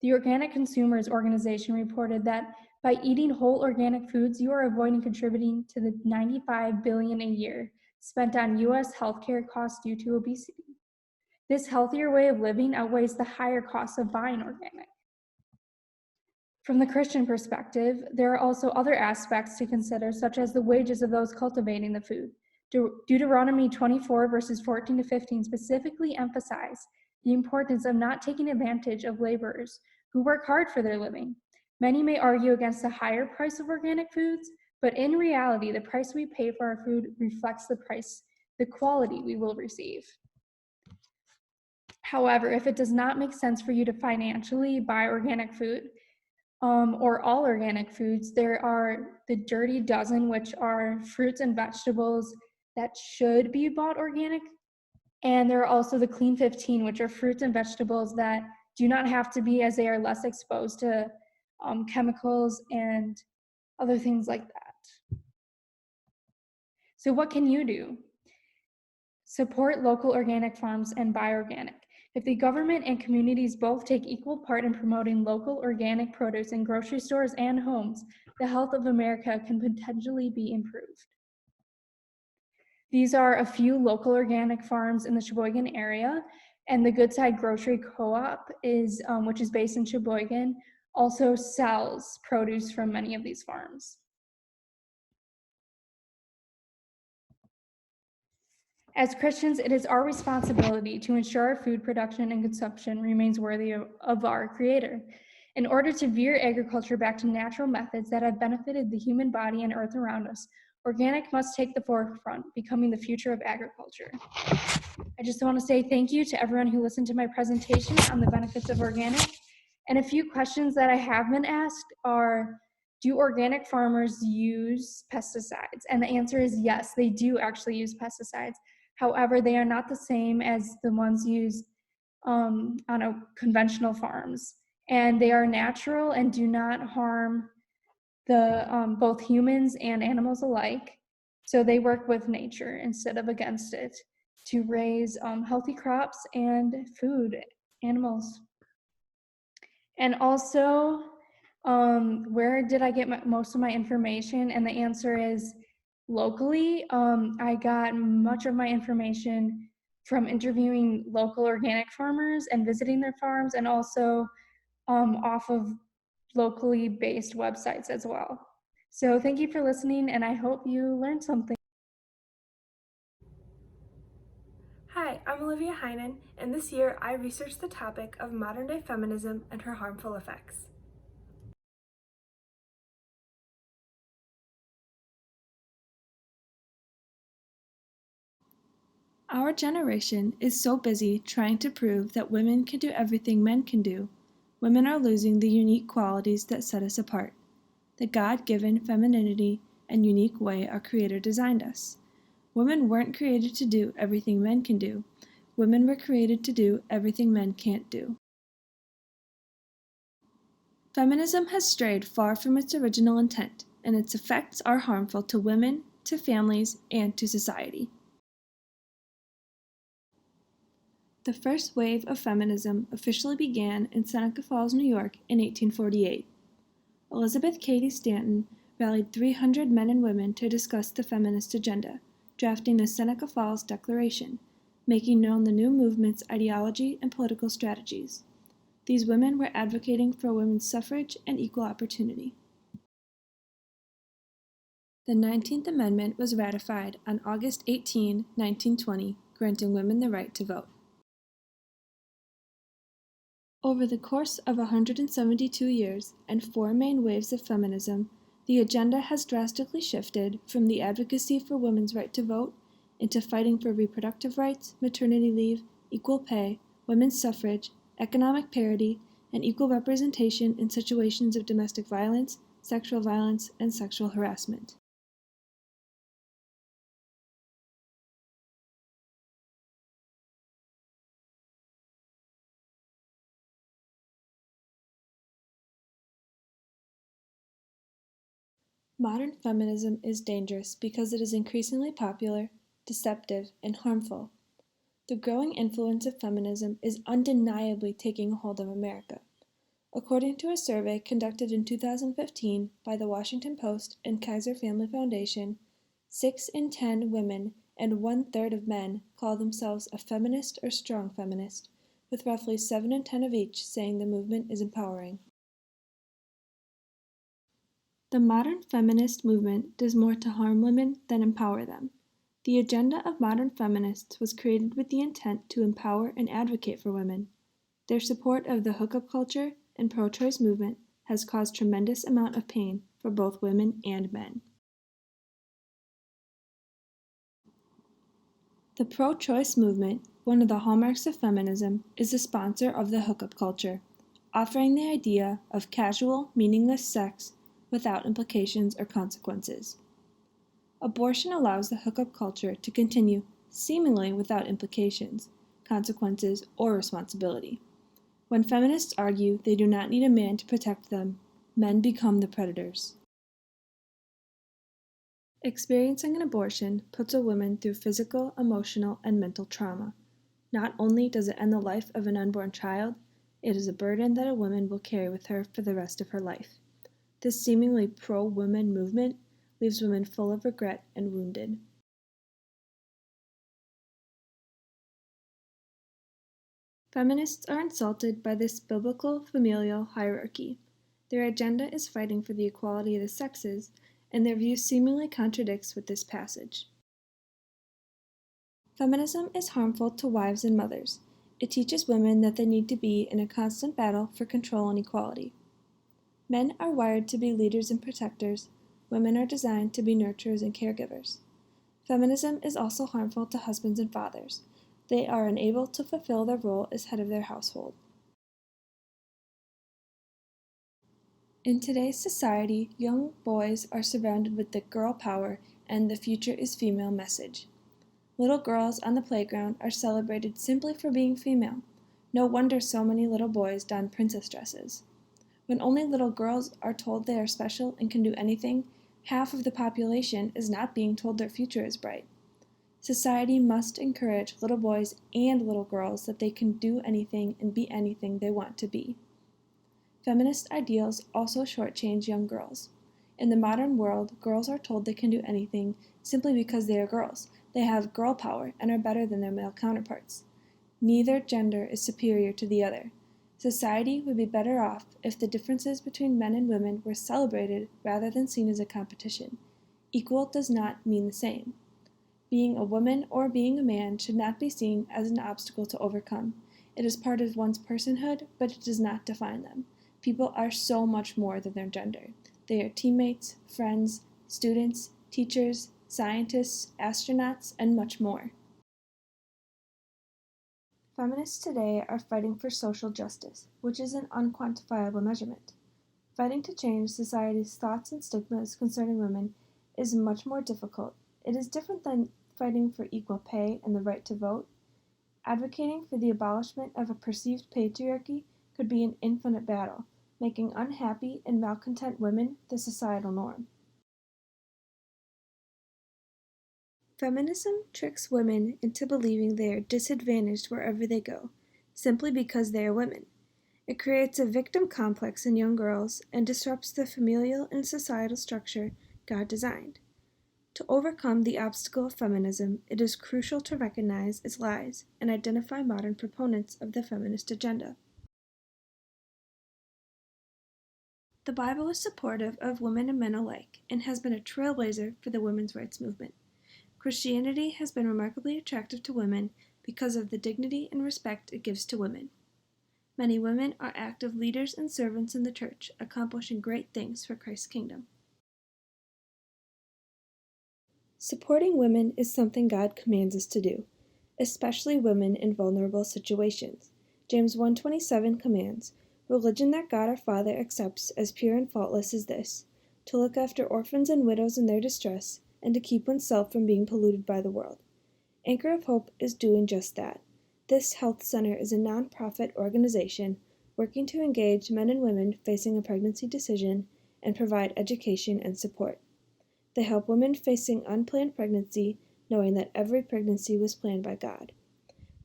The Organic Consumers Organization reported that by eating whole organic foods, you are avoiding contributing to the $95 billion a year spent on U.S. healthcare costs due to obesity. This healthier way of living outweighs the higher costs of buying organic. From the Christian perspective, there are also other aspects to consider, such as the wages of those cultivating the food. Deuteronomy 24 verses 14 to 15 specifically emphasize the importance of not taking advantage of laborers who work hard for their living. Many may argue against the higher price of organic foods, but in reality, the price we pay for our food reflects the quality we will receive. However, if it does not make sense for you to financially buy organic food, or all organic foods, there are the dirty dozen, which are fruits and vegetables that should be bought organic. And there are also the clean 15, which are fruits and vegetables that do not have to be, as they are less exposed to chemicals and other things like that. So what can you do? Support local organic farms and buy organic. If the government and communities both take equal part in promoting local organic produce in grocery stores and homes, the health of America can potentially be improved. These are a few local organic farms in the Sheboygan area, and the Goodside Grocery Co-op, which is based in Sheboygan, also sells produce from many of these farms. As Christians, it is our responsibility to ensure our food production and consumption remains worthy of our Creator. In order to veer agriculture back to natural methods that have benefited the human body and earth around us, organic must take the forefront, becoming the future of agriculture. I just want to say thank you to everyone who listened to my presentation on the benefits of organic. And a few questions that I have been asked are, do organic farmers use pesticides? And the answer is yes, they do actually use pesticides. However, they are not the same as the ones used on conventional farms. And they are natural and do not harm both humans and animals alike. So they work with nature instead of against it to raise healthy crops and food animals. And also, where did I get most of my information? And the answer is locally. I got much of my information from interviewing local organic farmers and visiting their farms, and also off of locally based websites as well. So thank you for listening, and I hope you learned something. Hi, I'm Olivia Heinen, and this year I researched the topic of modern-day feminism and her harmful effects. Our generation is so busy trying to prove that women can do everything men can do. Women are losing the unique qualities that set us apart, the God-given femininity and unique way our Creator designed us. Women weren't created to do everything men can do. Women were created to do everything men can't do. Feminism has strayed far from its original intent, and its effects are harmful to women, to families, and to society. The first wave of feminism officially began in Seneca Falls, New York in 1848. Elizabeth Cady Stanton rallied 300 men and women to discuss the feminist agenda, drafting the Seneca Falls Declaration, making known the new movement's ideology and political strategies. These women were advocating for women's suffrage and equal opportunity. The 19th Amendment was ratified on August 18, 1920, granting women the right to vote. Over the course of 172 years and 4 main waves of feminism, the agenda has drastically shifted from the advocacy for women's right to vote into fighting for reproductive rights, maternity leave, equal pay, women's suffrage, economic parity, and equal representation in situations of domestic violence, and sexual harassment. Modern feminism is dangerous because it is increasingly popular, deceptive, and harmful. The growing influence of feminism is undeniably taking hold of America. According to a survey conducted in 2015 by the Washington Post and Kaiser Family Foundation, 6 in 10 women and 1/3 of men call themselves a feminist or strong feminist, with roughly 7 in 10 of each saying the movement is empowering. The modern feminist movement does more to harm women than empower them. The agenda of modern feminists was created with the intent to empower and advocate for women. Their support of the hookup culture and pro-choice movement has caused tremendous amount of pain for both women and men. The pro-choice movement, one of the hallmarks of feminism, is the sponsor of the hookup culture, offering the idea of casual, meaningless sex without implications or consequences. Abortion allows the hookup culture to continue seemingly without implications, consequences, or responsibility. When feminists argue they do not need a man to protect them, men become the predators. Experiencing an abortion puts a woman through physical, emotional, and mental trauma. Not only does it end the life of an unborn child, it is a burden that a woman will carry with her for the rest of her life. This seemingly pro-women movement leaves women full of regret and wounded. Feminists are insulted by this biblical familial hierarchy. Their agenda is fighting for the equality of the sexes, and their view seemingly contradicts with this passage. Feminism is harmful to wives and mothers. It teaches women that they need to be in a constant battle for control and equality. Men are wired to be leaders and protectors. Women are designed to be nurturers and caregivers. Feminism is also harmful to husbands and fathers. They are unable to fulfill their role as head of their household. In today's society, young boys are surrounded with the girl power and the future is female message. Little girls on the playground are celebrated simply for being female. No wonder so many little boys don princess dresses. When only little girls are told they are special and can do anything, half of the population is not being told their future is bright. Society must encourage little boys and little girls that they can do anything and be anything they want to be. Feminist ideals also shortchange young girls. In the modern world, girls are told they can do anything simply because they are girls. They have girl power and are better than their male counterparts. Neither gender is superior to the other. Society would be better off if the differences between men and women were celebrated rather than seen as a competition. Equal does not mean the same. Being a woman or being a man should not be seen as an obstacle to overcome. It is part of one's personhood, but it does not define them. People are so much more than their gender. They are teammates, friends, students, teachers, scientists, astronauts, and much more. Feminists today are fighting for social justice, which is an unquantifiable measurement. Fighting to change society's thoughts and stigmas concerning women is much more difficult. It is different than fighting for equal pay and the right to vote. Advocating for the abolishment of a perceived patriarchy could be an infinite battle, making unhappy and malcontent women the societal norm. Feminism tricks women into believing they are disadvantaged wherever they go, simply because they are women. It creates a victim complex in young girls and disrupts the familial and societal structure God designed. To overcome the obstacle of feminism, it is crucial to recognize its lies and identify modern proponents of the feminist agenda. The Bible is supportive of women and men alike and has been a trailblazer for the women's rights movement. Christianity has been remarkably attractive to women because of the dignity and respect it gives to women. Many women are active leaders and servants in the church, accomplishing great things for Christ's kingdom. Supporting women is something God commands us to do, especially women in vulnerable situations. James 1:27 commands, "Religion that God our Father accepts as pure and faultless is this, to look after orphans and widows in their distress, and to keep oneself from being polluted by the world." Anchor of Hope is doing just that. This health center is a non-profit organization working to engage men and women facing a pregnancy decision and provide education and support. They help women facing unplanned pregnancy, knowing that every pregnancy was planned by God.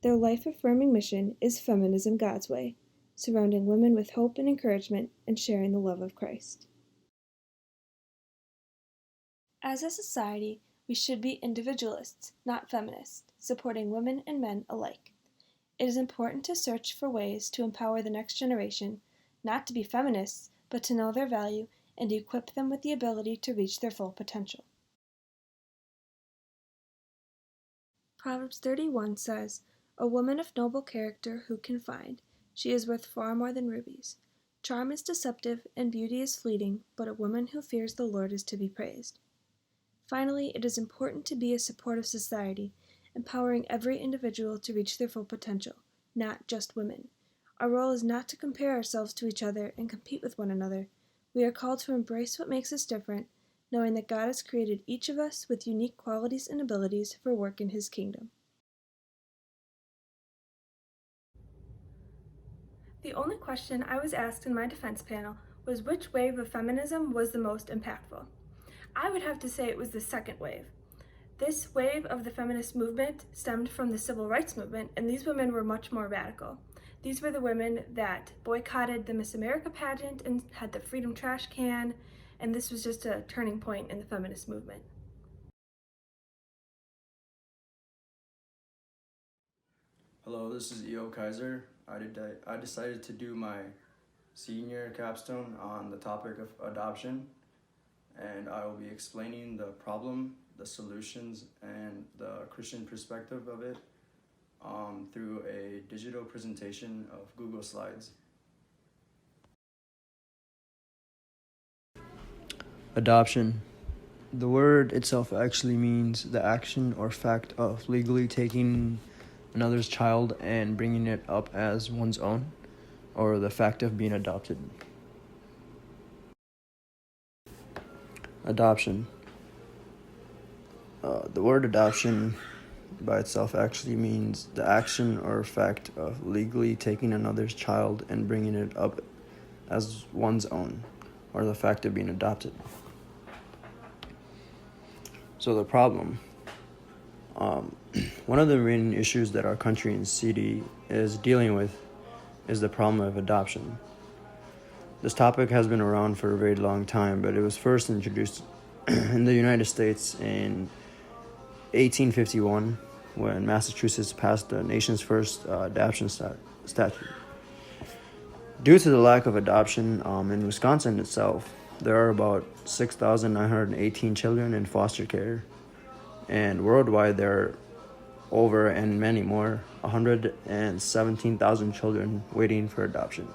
Their life-affirming mission is Feminism God's Way, surrounding women with hope and encouragement and sharing the love of Christ. As a society, we should be individualists, not feminists, supporting women and men alike. It is important to search for ways to empower the next generation, not to be feminists, but to know their value and to equip them with the ability to reach their full potential. Proverbs 31 says, "A woman of noble character who can find? She is worth far more than rubies." Charm is deceptive and beauty is fleeting, but a woman who fears the Lord is to be praised. Finally, it is important to be a supportive society, empowering every individual to reach their full potential, not just women. Our role is not to compare ourselves to each other and compete with one another. We are called to embrace what makes us different, knowing that God has created each of us with unique qualities and abilities for work in His kingdom. The only question I was asked in my defense panel was which wave of feminism was the most impactful. I would have to say it was the second wave. This wave of the feminist movement stemmed from the civil rights movement, and these women were much more radical. These were the women that boycotted the Miss America pageant and had the Freedom Trash Can, and this was just a turning point in the feminist movement. Hello, this is E.O. Kaiser. I decided to do my senior capstone on the topic of adoption, and I will be explaining the problem, the solutions, and the Christian perspective of it through a digital presentation of Google Slides. Adoption. The word itself actually means the action or fact of legally taking another's child and bringing it up as one's own, or the fact of being adopted. Adoption. The word adoption by itself actually means the action or fact of legally taking another's child and bringing it up as one's own, or the fact of being adopted. So the problem. One of the main issues that our country and city is dealing with is the problem of adoption. This topic has been around for a very long time, but it was first introduced in the United States in 1851 when Massachusetts passed the nation's first adoption statute. Due to the lack of adoption in Wisconsin itself, there are about 6,918 children in foster care, and worldwide there are over and many more, 117,000 children waiting for adoption.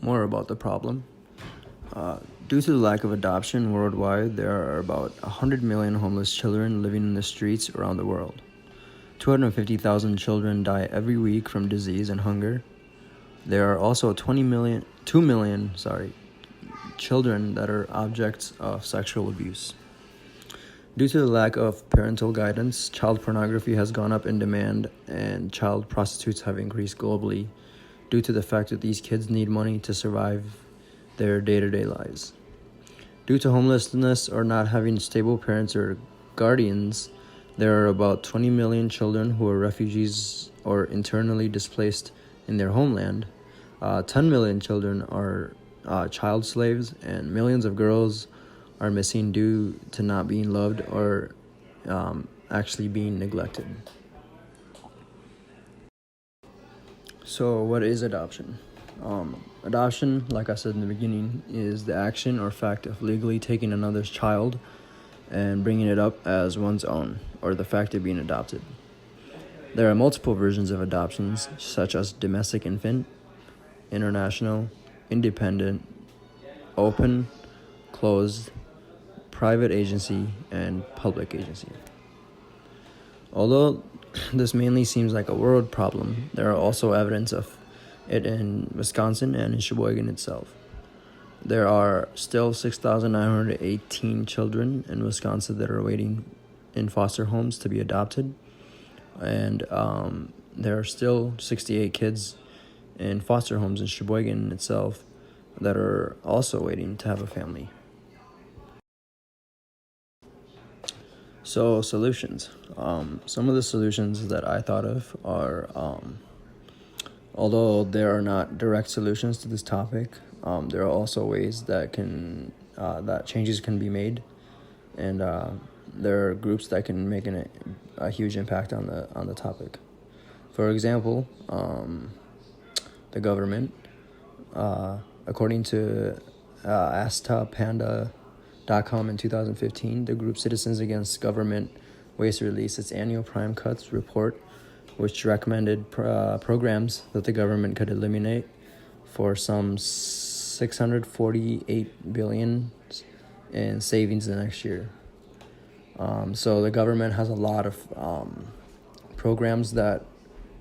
more about the problem. Due to the lack of adoption worldwide, there are about 100 million homeless children living in the streets around the world. 250,000 children die every week from disease and hunger. There are also 2 million children that are objects of sexual abuse. Due to the lack of parental guidance, child pornography has gone up in demand and child prostitutes have increased globally due to the fact that these kids need money to survive their day-to-day lives. Due to homelessness or not having stable parents or guardians, there are about 20 million children who are refugees or internally displaced in their homeland. 10 million children are child slaves, and millions of girls are missing due to not being loved or actually being neglected. So what is adoption? Adoption, like I said in the beginning, is the action or fact of legally taking another's child and bringing it up as one's own, or the fact of being adopted. There are multiple versions of adoptions, such as domestic infant, international, independent, open, closed, private agency, and public agency. Although this mainly seems like a world problem, there are also evidence of it in Wisconsin and in Sheboygan itself. There are still 6,918 children in Wisconsin that are waiting in foster homes to be adopted, and there are still 68 kids in foster homes in Sheboygan itself that are also waiting to have a family. So solutions. Some of the solutions that I thought of are, although there are not direct solutions to this topic, there are also ways that changes can be made, and there are groups that can make a huge impact on the topic. For example, the government, according to AstaPanda.com in 2015, the group Citizens Against Government Waste released its annual Prime Cuts report, which recommended programs that the government could eliminate for some $648 billion in savings the next year. So the government has a lot of programs that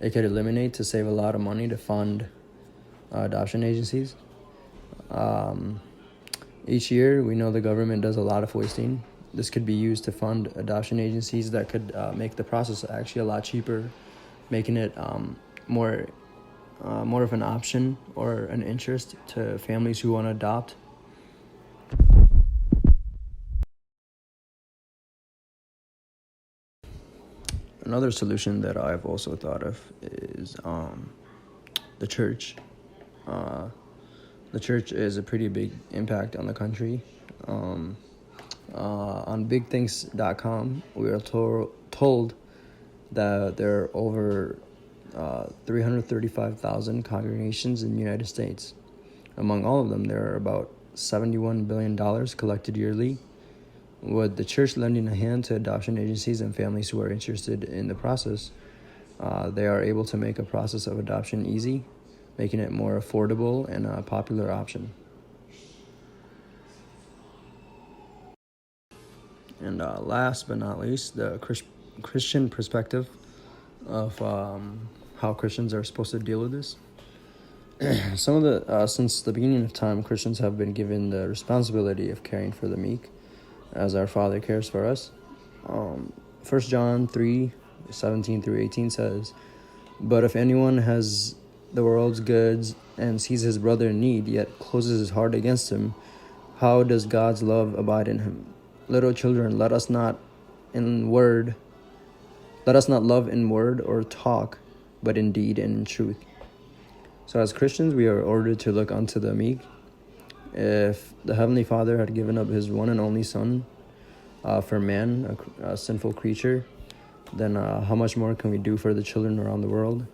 it could eliminate to save a lot of money to fund adoption agencies. Each year, we know the government does a lot of wasting. This could be used to fund adoption agencies that could make the process actually a lot cheaper, making it more of an option or an interest to families who want to adopt. Another solution that I've also thought of is the church. The church is a pretty big impact on the country. On bigthings.com, we are told that there are over 335,000 congregations in the United States. Among all of them, there are about $71 billion collected yearly. With the church lending a hand to adoption agencies and families who are interested in the process, they are able to make a process of adoption easy, making it more affordable and a popular option. And last but not least, the Christian perspective of how Christians are supposed to deal with this. Since the beginning of time, Christians have been given the responsibility of caring for the meek, as our Father cares for us. 1 John 3:17-18 says, "But if anyone has the world's goods and sees his brother in need, yet closes his heart against him, how does God's love abide in him? Little children, let us not love in word or talk, but in deed and in truth." So as Christians, we are ordered to look unto the meek. If the Heavenly Father had given up his one and only Son for man, a sinful creature, then how much more can we do for the children around the world?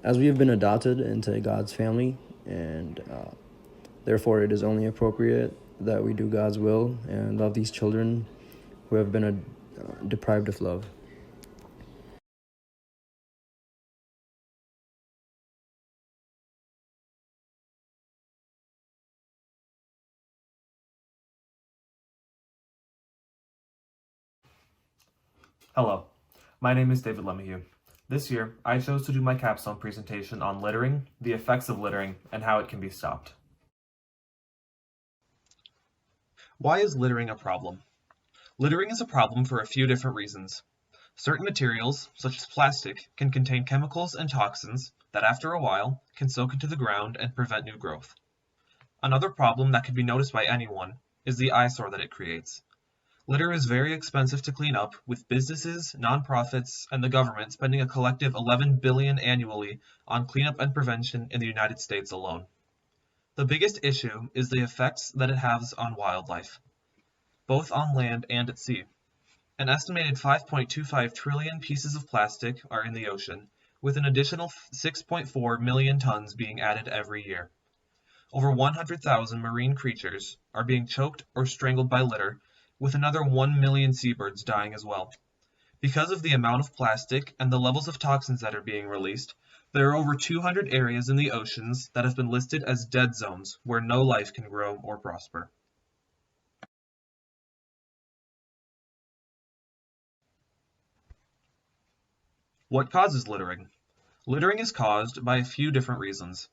As we have been adopted into God's family, and therefore it is only appropriate that we do God's will and love these children who have been deprived of love. Hello, my name is David Lemieux. This year, I chose to do my capstone presentation on littering, the effects of littering, and how it can be stopped. Why is littering a problem? Littering is a problem for a few different reasons. Certain materials, such as plastic, can contain chemicals and toxins that after a while can soak into the ground and prevent new growth. Another problem that can be noticed by anyone is the eyesore that it creates. Litter is very expensive to clean up, with businesses, nonprofits, and the government spending a collective $11 billion annually on cleanup and prevention in the United States alone. The biggest issue is the effects that it has on wildlife, both on land and at sea. An estimated 5.25 trillion pieces of plastic are in the ocean, with an additional 6.4 million tons being added every year. Over 100,000 marine creatures are being choked or strangled by litter, with another 1 million seabirds dying as well. Because of the amount of plastic and the levels of toxins that are being released, there are over 200 areas in the oceans that have been listed as dead zones where no life can grow or prosper. What causes littering? Littering is caused by a few different reasons.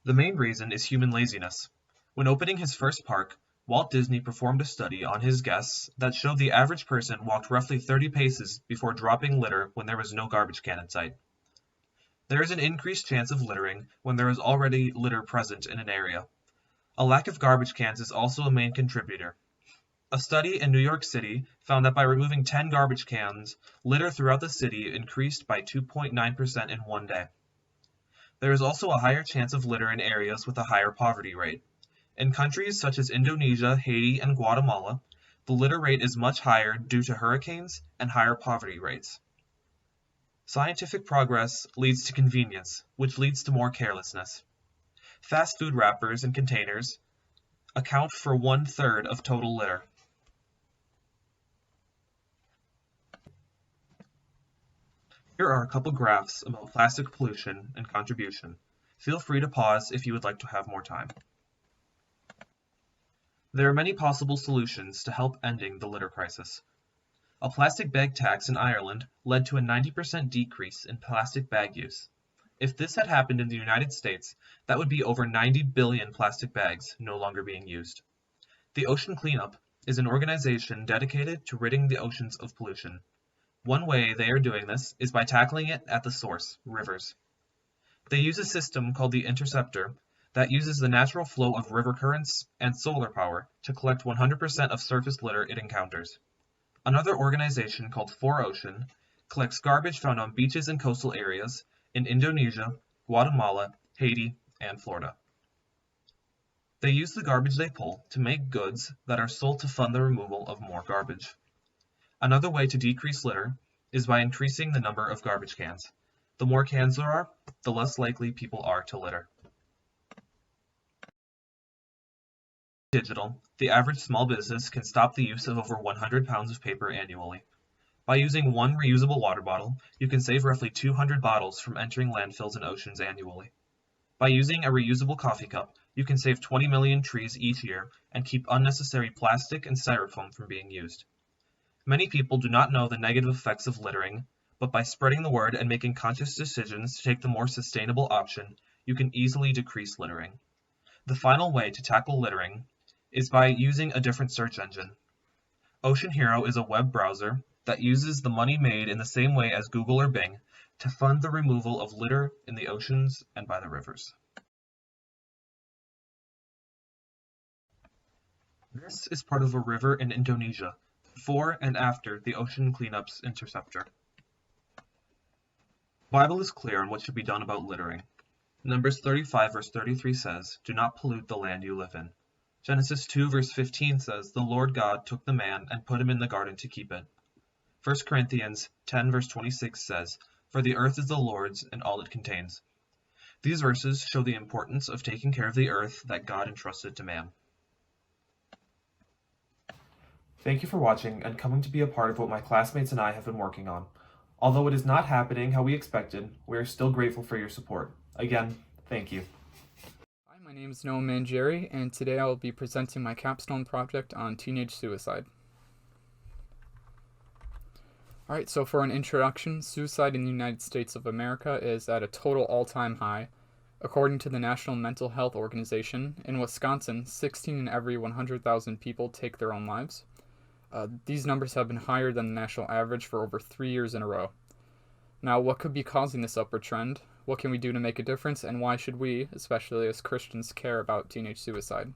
The main reason is human laziness. When opening his first park, Walt Disney performed a study on his guests that showed the average person walked roughly 30 paces before dropping litter when there was no garbage can in sight. There is an increased chance of littering when there is already litter present in an area. A lack of garbage cans is also a main contributor. A study in New York City found that by removing 10 garbage cans, litter throughout the city increased by 2.9% in one day. There is also a higher chance of litter in areas with a higher poverty rate. In countries such as Indonesia, Haiti, and Guatemala, the litter rate is much higher due to hurricanes and higher poverty rates. Scientific progress leads to convenience, which leads to more carelessness. Fast food wrappers and containers account for 1/3 of total litter. Here are a couple graphs about plastic pollution and contribution. Feel free to pause if you would like to have more time. There are many possible solutions to help ending the litter crisis. A plastic bag tax in Ireland led to a 90% decrease in plastic bag use. If this had happened in the United States, that would be over 90 billion plastic bags no longer being used. The Ocean Cleanup is an organization dedicated to ridding the oceans of pollution. One way they are doing this is by tackling it at the source, rivers. They use a system called the interceptor that uses the natural flow of river currents and solar power to collect 100% of surface litter it encounters. Another organization called 4Ocean collects garbage found on beaches and coastal areas in Indonesia, Guatemala, Haiti, and Florida. They use the garbage they pull to make goods that are sold to fund the removal of more garbage. Another way to decrease litter is by increasing the number of garbage cans. The more cans there are, the less likely people are to litter. Digital, the average small business can stop the use of over 100 pounds of paper annually. By using one reusable water bottle, you can save roughly 200 bottles from entering landfills and oceans annually. By using a reusable coffee cup, you can save 20 million trees each year and keep unnecessary plastic and styrofoam from being used. Many people do not know the negative effects of littering, but by spreading the word and making conscious decisions to take the more sustainable option, you can easily decrease littering. The final way to tackle littering is by using a different search engine. Ocean Hero is a web browser that uses the money made in the same way as Google or Bing to fund the removal of litter in the oceans and by the rivers. This is part of a river in Indonesia, before and after the Ocean Cleanup's interceptor. The Bible is clear on what should be done about littering. Numbers 35 verse 33 says, "Do not pollute the land you live in." Genesis 2 verse 15 says, "The Lord God took the man and put him in the garden to keep it." 1 Corinthians 10 verse 26 says, "For the earth is the Lord's and all it contains." These verses show the importance of taking care of the earth that God entrusted to man. Thank you for watching and coming to be a part of what my classmates and I have been working on. Although it is not happening how we expected, we are still grateful for your support. Again, thank you. Hi, my name is Noah Mangieri, and today I will be presenting my capstone project on teenage suicide. Alright, so for an introduction, suicide in the United States of America is at a total all-time high. According to the National Mental Health Organization, in Wisconsin, 16 in every 100,000 people take their own lives. These numbers have been higher than the national average for over 3 years in a row. Now, what could be causing this upward trend? What can we do to make a difference, and why should we, especially as Christians, care about teenage suicide?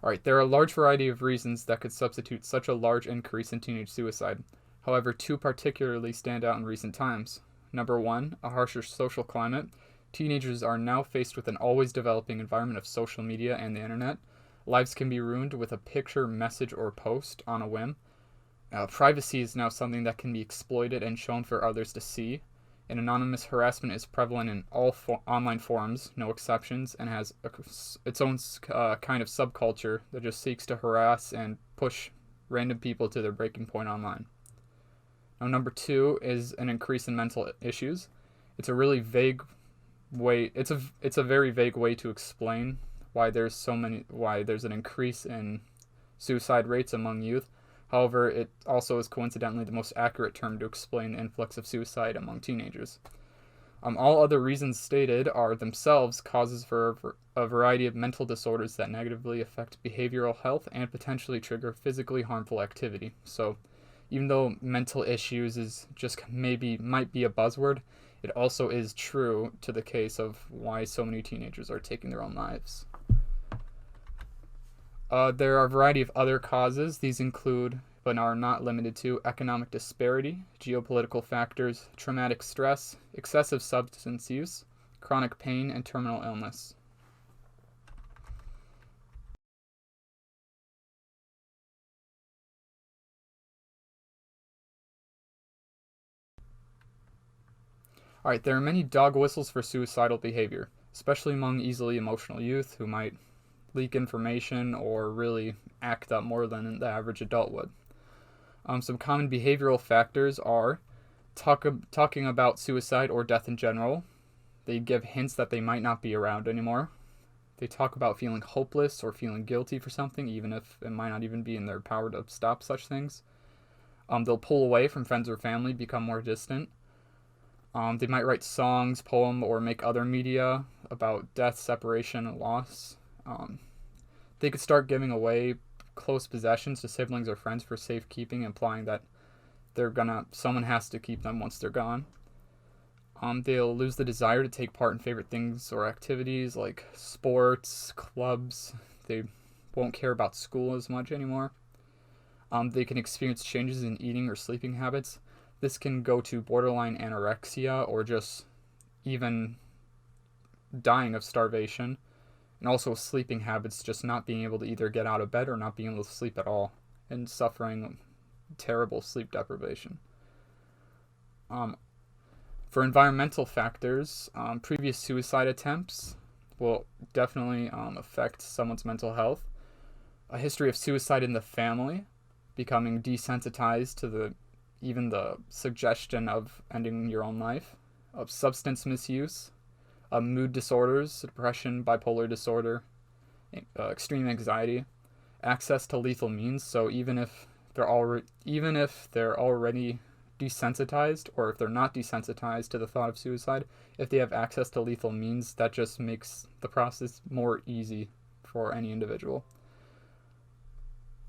Alright, there are a large variety of reasons that could substitute such a large increase in teenage suicide. However, two particularly stand out in recent times. Number one, a harsher social climate. Teenagers are now faced with an always developing environment of social media and the internet. Lives can be ruined with a picture, message, or post on a whim. Privacy is now something that can be exploited and shown for others to see. And anonymous harassment is prevalent in all online forums, no exceptions, and has its own kind of subculture that just seeks to harass and push random people to their breaking point online. Now, number two is an increase in mental issues. It's a really vague way. It's a very vague way to explain why there's an increase in suicide rates among youth. However, it also is coincidentally the most accurate term to explain the influx of suicide among teenagers. All other reasons stated are themselves causes for a variety of mental disorders that negatively affect behavioral health and potentially trigger physically harmful activity. So, even though mental issues might be a buzzword, it also is true to the case of why so many teenagers are taking their own lives. There are a variety of other causes. These include, but are not limited to, economic disparity, geopolitical factors, traumatic stress, excessive substance use, chronic pain, and terminal illness. Alright, there are many dog whistles for suicidal behavior, especially among easily emotional youth who might leak information or really act up more than the average adult would. Some common behavioral factors are talking about suicide or death in general. They give hints that they might not be around anymore. They talk about feeling hopeless or feeling guilty for something, even if it might not even be in their power to stop such things. They'll pull away from friends or family, become more distant. They might write songs, poem, or make other media about death, separation, and loss. They could start giving away close possessions to siblings or friends for safekeeping, implying that someone has to keep them once they're gone. They'll lose the desire to take part in favorite things or activities like sports, clubs. They won't care about school as much anymore. They can experience changes in eating or sleeping habits. This can go to borderline anorexia or just even dying of starvation. And also sleeping habits, just not being able to either get out of bed or not being able to sleep at all, and suffering terrible sleep deprivation. For environmental factors, previous suicide attempts will definitely affect someone's mental health. A history of suicide in the family, becoming desensitized to even the suggestion of ending your own life. Of substance misuse. Mood disorders, depression, bipolar disorder, extreme anxiety, access to lethal means. So even if they're already desensitized, or if they're not desensitized to the thought of suicide, if they have access to lethal means, that just makes the process more easy for any individual.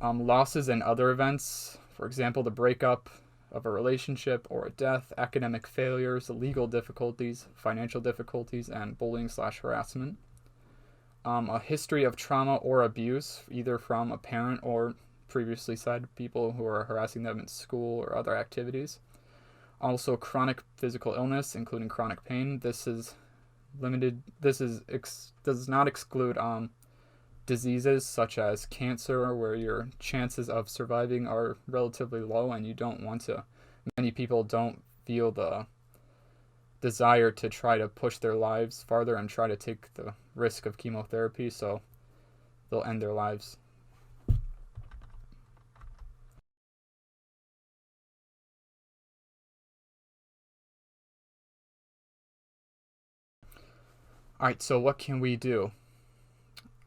Losses and other events, for example, the breakup of a relationship or a death, academic failures, legal difficulties, financial difficulties, and bullying/harassment. A history of trauma or abuse, either from a parent or previously cited people who are harassing them in school or other activities. Also, chronic physical illness, including chronic pain. This does not exclude diseases such as cancer, where your chances of surviving are relatively low, and many people don't feel the desire to try to push their lives farther and try to take the risk of chemotherapy, so they'll end their lives. Alright, so what can we do?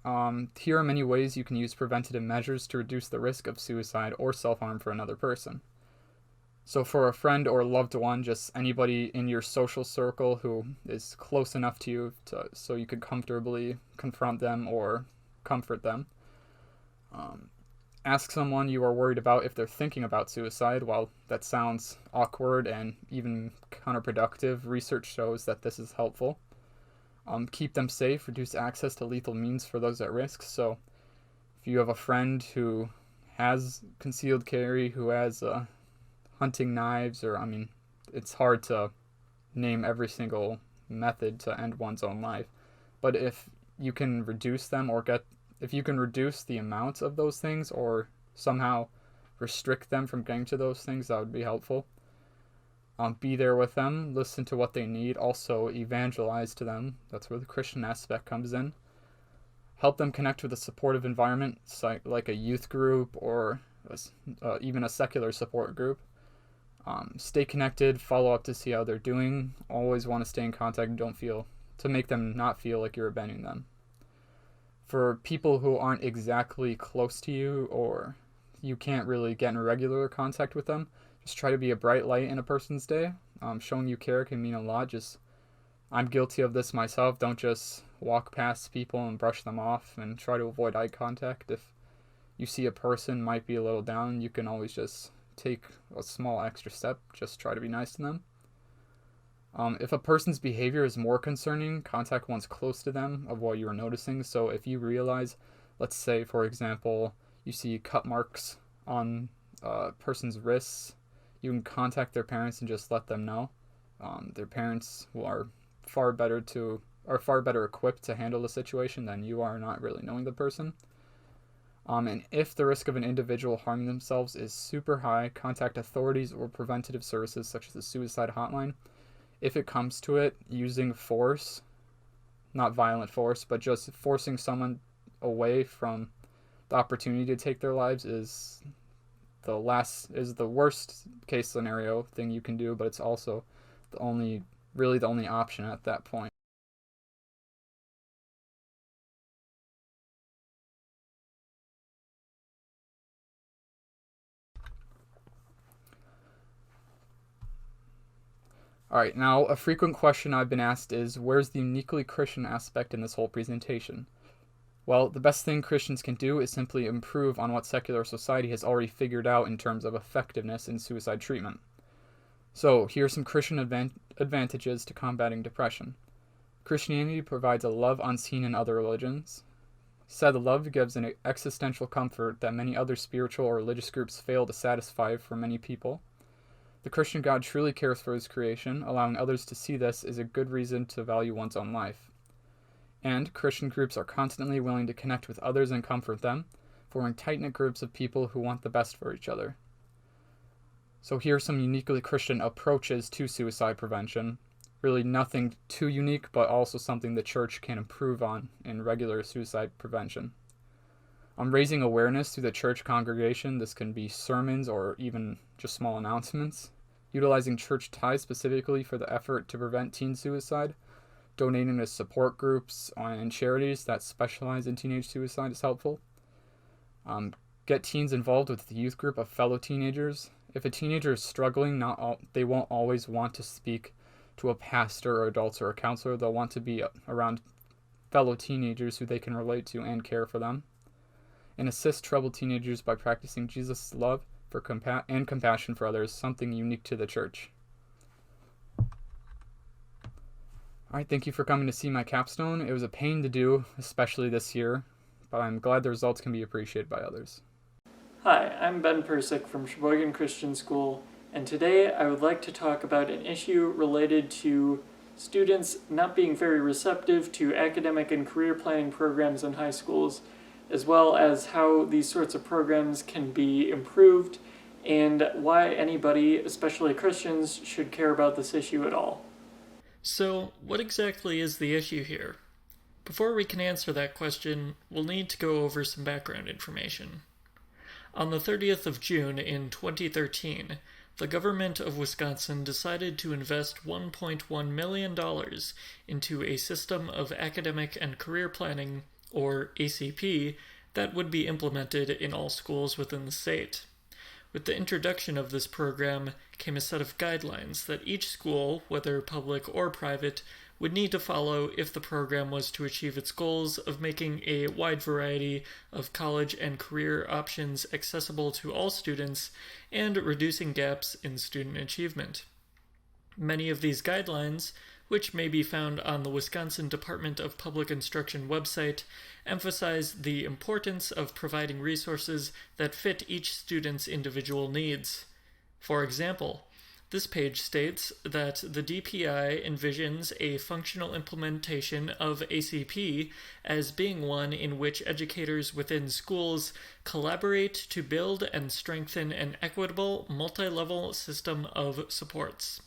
Here are many ways you can use preventative measures to reduce the risk of suicide or self-harm for another person. So for a friend or loved one, just anybody in your social circle who is close enough to you so you could comfortably confront them or comfort them. Ask someone you are worried about if they're thinking about suicide. While that sounds awkward and even counterproductive, research shows that this is helpful. Keep them safe, reduce access to lethal means for those at risk. So if you have a friend who has concealed carry, who has hunting knives, or it's hard to name every single method to end one's own life. But if you can reduce them if you can reduce the amount of those things or somehow restrict them from getting to those things, that would be helpful. Be there with them, listen to what they need, also evangelize to them. That's where the Christian aspect comes in. Help them connect with a supportive environment, like a youth group or even a secular support group. Stay connected, follow up to see how they're doing. Always want to stay in contact to make them not feel like you're abandoning them. For people who aren't exactly close to you or you can't really get in regular contact with them, just try to be a bright light in a person's day. Showing you care can mean a lot. I'm guilty of this myself. Don't just walk past people and brush them off and try to avoid eye contact. If you see a person might be a little down, you can always just take a small extra step. Just try to be nice to them. If a person's behavior is more concerning, contact ones close to them of what you're noticing. So if you realize, let's say, for example, you see cut marks on a person's wrists, you can contact their parents and just let them know. Their parents are far better equipped to handle the situation than you are, not really knowing the person. And if the risk of an individual harming themselves is super high, contact authorities or preventative services such as the suicide hotline. If it comes to it, using force, not violent force, but just forcing someone away from the opportunity to take their lives is the worst case scenario thing you can do, but it's also the only option at that point. Alright, now a frequent question I've been asked is, where's the uniquely Christian aspect in this whole presentation? Well, the best thing Christians can do is simply improve on what secular society has already figured out in terms of effectiveness in suicide treatment. So, here are some Christian advantages to combating depression. Christianity provides a love unseen in other religions. Said love gives an existential comfort that many other spiritual or religious groups fail to satisfy for many people. The Christian God truly cares for his creation. Allowing others to see this is a good reason to value one's own life. And Christian groups are constantly willing to connect with others and comfort them, forming tight-knit groups of people who want the best for each other. So here are some uniquely Christian approaches to suicide prevention. Really nothing too unique, but also something the church can improve on in regular suicide prevention. Raising awareness through the church congregation. This can be sermons or even just small announcements. Utilizing church ties specifically for the effort to prevent teen suicide. Donating to support groups and charities that specialize in teenage suicide is helpful. Get teens involved with the youth group of fellow teenagers. If a teenager is struggling, they won't always want to speak to a pastor or adults or a counselor. They'll want to be around fellow teenagers who they can relate to and care for them. And assist troubled teenagers by practicing Jesus' love and compassion for others, something unique to the church. Alright, thank you for coming to see my capstone. It was a pain to do, especially this year, but I'm glad the results can be appreciated by others. Hi, I'm Ben Persick from Sheboygan Christian School, and today I would like to talk about an issue related to students not being very receptive to academic and career planning programs in high schools, as well as how these sorts of programs can be improved and why anybody, especially Christians, should care about this issue at all. So, what exactly is the issue here? Before we can answer that question, we'll need to go over some background information. On the 30th of June in 2013, the government of Wisconsin decided to invest $1.1 million into a system of academic and career planning or ACP, that would be implemented in all schools within the state. With the introduction of this program came a set of guidelines that each school, whether public or private, would need to follow if the program was to achieve its goals of making a wide variety of college and career options accessible to all students and reducing gaps in student achievement. Many of these guidelines, which may be found on the Wisconsin Department of Public Instruction website, emphasize the importance of providing resources that fit each student's individual needs. For example, this page states that the DPI envisions a functional implementation of ACP as being one in which educators within schools collaborate to build and strengthen an equitable, multi-level system of supports.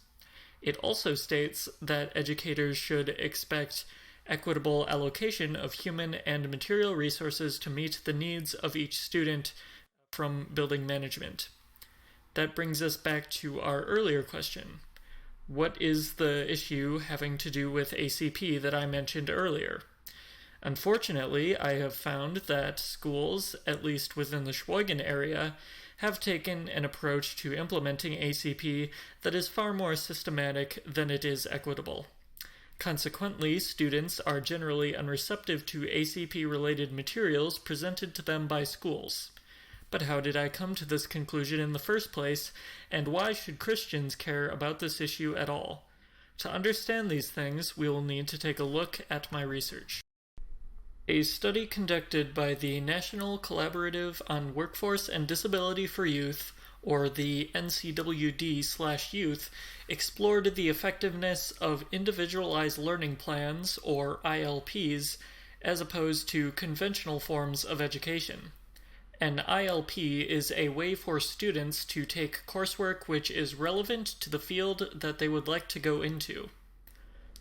It also states that educators should expect equitable allocation of human and material resources to meet the needs of each student from building management. That brings us back to our earlier question. What is the issue having to do with ACP that I mentioned earlier? Unfortunately, I have found that schools, at least within the Sheboygan area, have taken an approach to implementing ACP that is far more systematic than it is equitable. Consequently, students are generally unreceptive to ACP-related materials presented to them by schools. But how did I come to this conclusion in the first place, and why should Christians care about this issue at all? To understand these things, we will need to take a look at my research. A study conducted by the National Collaborative on Workforce and Disability for Youth, or the NCWD/Youth, explored the effectiveness of individualized learning plans, or ILPs, as opposed to conventional forms of education. An ILP is a way for students to take coursework which is relevant to the field that they would like to go into.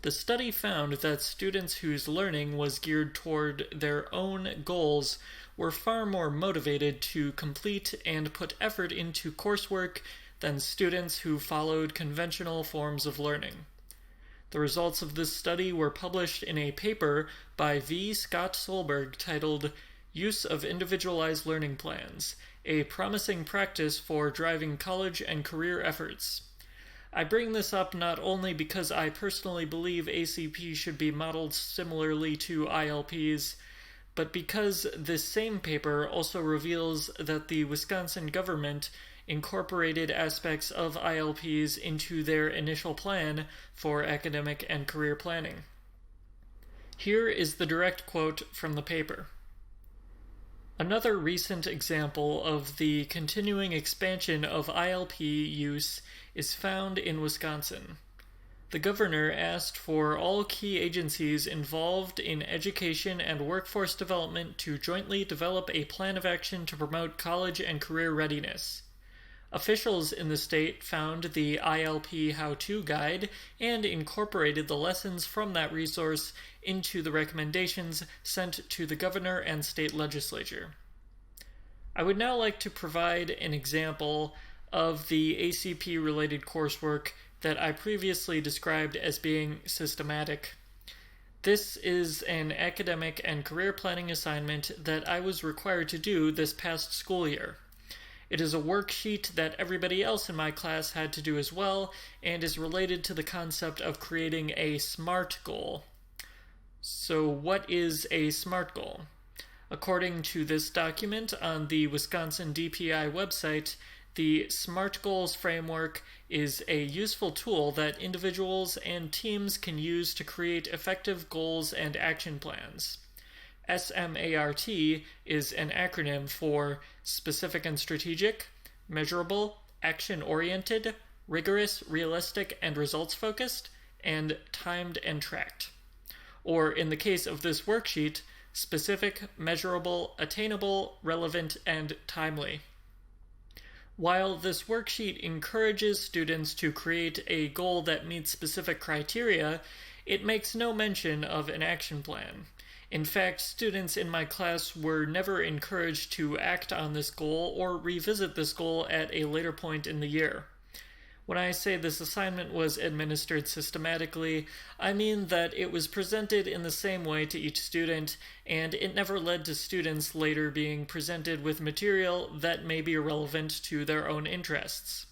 The study found that students whose learning was geared toward their own goals were far more motivated to complete and put effort into coursework than students who followed conventional forms of learning. The results of this study were published in a paper by V. Scott Solberg titled Use of Individualized Learning Plans, a Promising Practice for Driving College and Career Efforts. I bring this up not only because I personally believe ACP should be modeled similarly to ILPs, but because this same paper also reveals that the Wisconsin government incorporated aspects of ILPs into their initial plan for academic and career planning. Here is the direct quote from the paper. Another recent example of the continuing expansion of ILP use is found in Wisconsin. The governor asked for all key agencies involved in education and workforce development to jointly develop a plan of action to promote college and career readiness. Officials in the state found the ILP How-To Guide and incorporated the lessons from that resource into the recommendations sent to the governor and state legislature. I would now like to provide an example of the ACP-related coursework that I previously described as being systematic. This is an academic and career planning assignment that I was required to do this past school year. It is a worksheet that everybody else in my class had to do as well, and is related to the concept of creating a SMART goal. So what is a SMART goal? According to this document on the Wisconsin DPI website, the SMART Goals framework is a useful tool that individuals and teams can use to create effective goals and action plans. SMART is an acronym for Specific and Strategic, Measurable, Action-Oriented, Rigorous, Realistic, and Results-Focused, and Timed and Tracked. Or in the case of this worksheet, Specific, Measurable, Attainable, Relevant, and Timely. While this worksheet encourages students to create a goal that meets specific criteria, it makes no mention of an action plan. In fact, students in my class were never encouraged to act on this goal or revisit this goal at a later point in the year. When I say this assignment was administered systematically, I mean that it was presented in the same way to each student, and it never led to students later being presented with material that may be irrelevant to their own interests.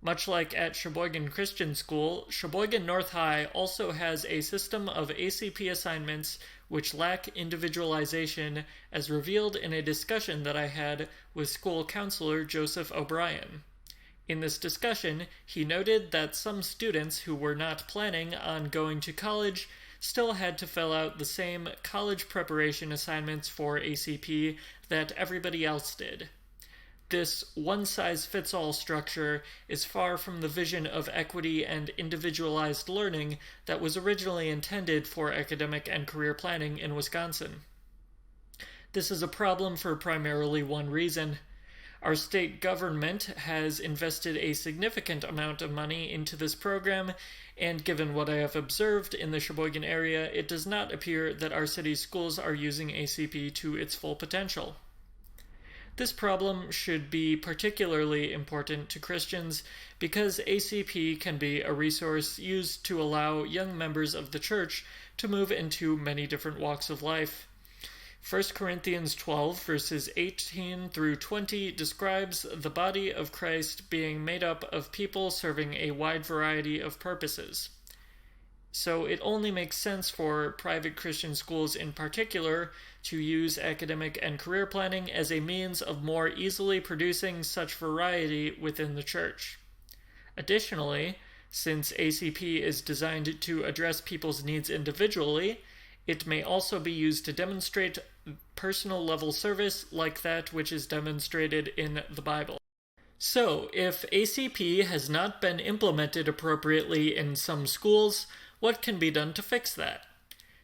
Much like at Sheboygan Christian School, Sheboygan North High also has a system of ACP assignments which lack individualization, as revealed in a discussion that I had with school counselor Joseph O'Brien. In this discussion, he noted that some students who were not planning on going to college still had to fill out the same college preparation assignments for ACP that everybody else did. This one-size-fits-all structure is far from the vision of equity and individualized learning that was originally intended for academic and career planning in Wisconsin. This is a problem for primarily one reason. Our state government has invested a significant amount of money into this program, and given what I have observed in the Sheboygan area, it does not appear that our city's schools are using ACP to its full potential. This problem should be particularly important to Christians because ACP can be a resource used to allow young members of the church to move into many different walks of life. 1 Corinthians 12 verses 18 through 20 describes the body of Christ being made up of people serving a wide variety of purposes. So it only makes sense for private Christian schools in particular to use academic and career planning as a means of more easily producing such variety within the church. Additionally, since ACP is designed to address people's needs individually, it may also be used to demonstrate personal level service like that which is demonstrated in the Bible. So, if ACP has not been implemented appropriately in some schools, what can be done to fix that?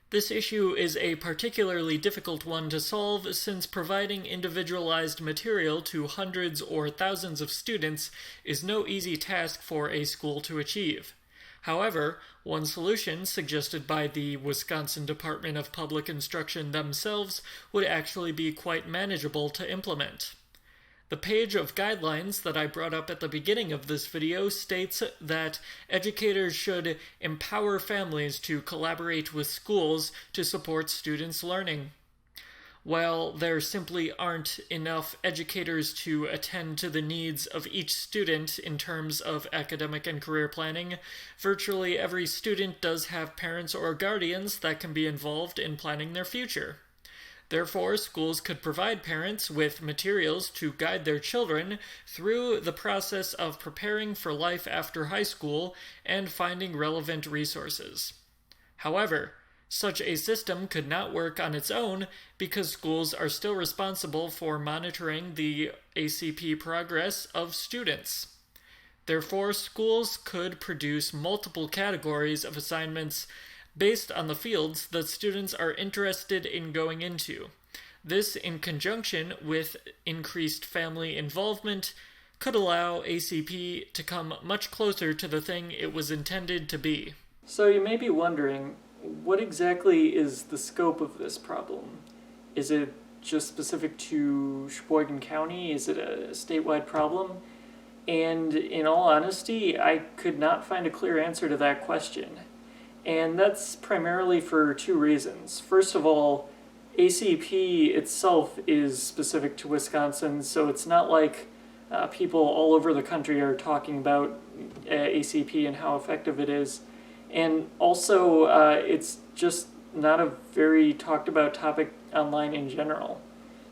This issue is a particularly difficult one to solve since providing individualized material to hundreds or thousands of students is no easy task for a school to achieve. However, one solution suggested by the Wisconsin Department of Public Instruction themselves would actually be quite manageable to implement. The page of guidelines that I brought up at the beginning of this video states that educators should empower families to collaborate with schools to support students' learning. While there simply aren't enough educators to attend to the needs of each student in terms of academic and career planning, virtually every student does have parents or guardians that can be involved in planning their future. Therefore, schools could provide parents with materials to guide their children through the process of preparing for life after high school and finding relevant resources. However, such a system could not work on its own because schools are still responsible for monitoring the ACP progress of students. Therefore, schools could produce multiple categories of assignments based on the fields that students are interested in going into. This, in conjunction with increased family involvement, could allow ACP to come much closer to the thing it was intended to be. So you may be wondering, what exactly is the scope of this problem? Is it just specific to Sheboygan County? Is it a statewide problem? And in all honesty, I could not find a clear answer to that question. And that's primarily for two reasons. First of all, ACP itself is specific to Wisconsin, so it's not like people all over the country are talking about ACP and how effective it is. And also, it's just not a very talked about topic online in general.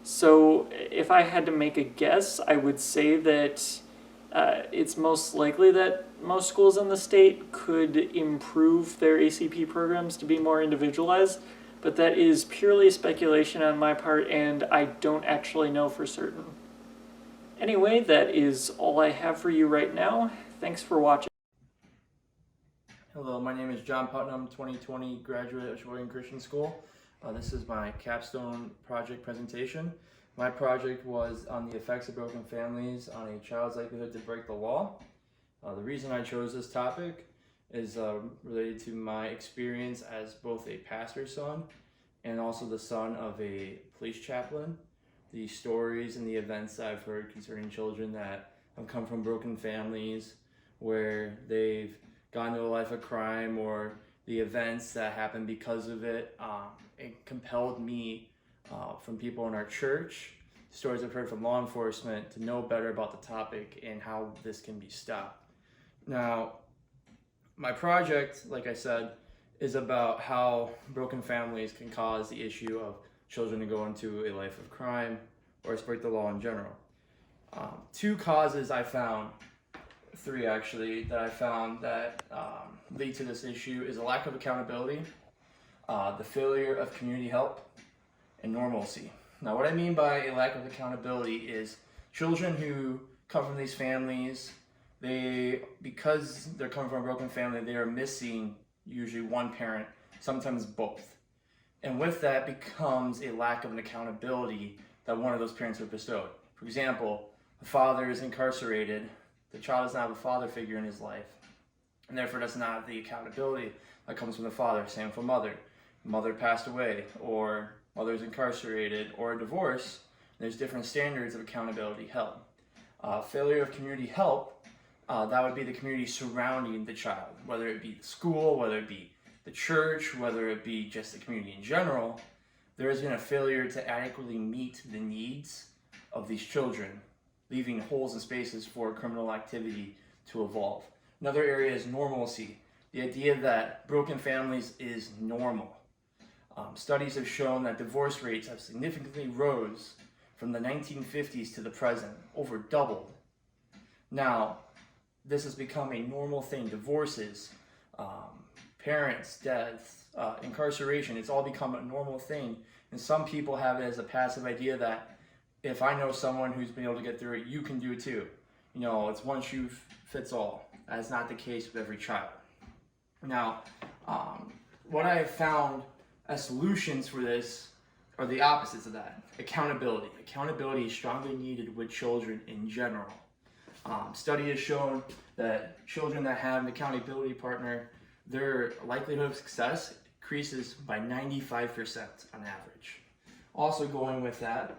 So if I had to make a guess, I would say that it's most likely that most schools in the state could improve their ACP programs to be more individualized, but that is purely speculation on my part, and I don't actually know for certain. Anyway, that is all I have for you right now. Thanks for watching. Hello, my name is John Putnam, 2020 graduate of Sheboygan Christian School. This is my capstone project presentation. My project was on the effects of broken families on a child's likelihood to break the law. The reason I chose this topic is related to my experience as both a pastor's son and also the son of a police chaplain. The stories and the events I've heard concerning children that have come from broken families where they've gone into a life of crime or the events that happened because of it. It compelled me from people in our church, stories I've heard from law enforcement, to know better about the topic and how this can be stopped. Now, my project, like I said, is about how broken families can cause the issue of children to go into a life of crime or break the law in general. Two causes I found, three actually, that I found that lead to this issue is a lack of accountability, the failure of community help, and normalcy. Now, what I mean by a lack of accountability is children who come from these families, because they're coming from a broken family, they are missing usually one parent, sometimes both. And with that becomes a lack of an accountability that one of those parents would bestow. For example, the father is incarcerated, the child does not have a father figure in his life, and therefore does not have the accountability that comes from the father. Same for mother. Mother passed away, or mother is incarcerated, or a divorce. There's different standards of accountability held. Failure of community help, that would be the community surrounding the child, whether it be the school, whether it be the church, whether it be just the community in general. There has been a failure to adequately meet the needs of these children, leaving holes and spaces for criminal activity to evolve. Another area is normalcy, the idea that broken families is normal. Studies have shown that divorce rates have significantly rose from the 1950s to the present, over doubled. Now, this has become a normal thing. Divorces, parents, deaths, incarceration, it's all become a normal thing. And some people have it as a passive idea that if I know someone who's been able to get through it, you can do it too. You know, it's one shoe fits all. That's not the case with every child. Now, what I have found as solutions for this are the opposites of that. Accountability. Accountability is strongly needed with children in general. Study has shown that children that have an accountability partner, their likelihood of success increases by 95% on average. Also going with that,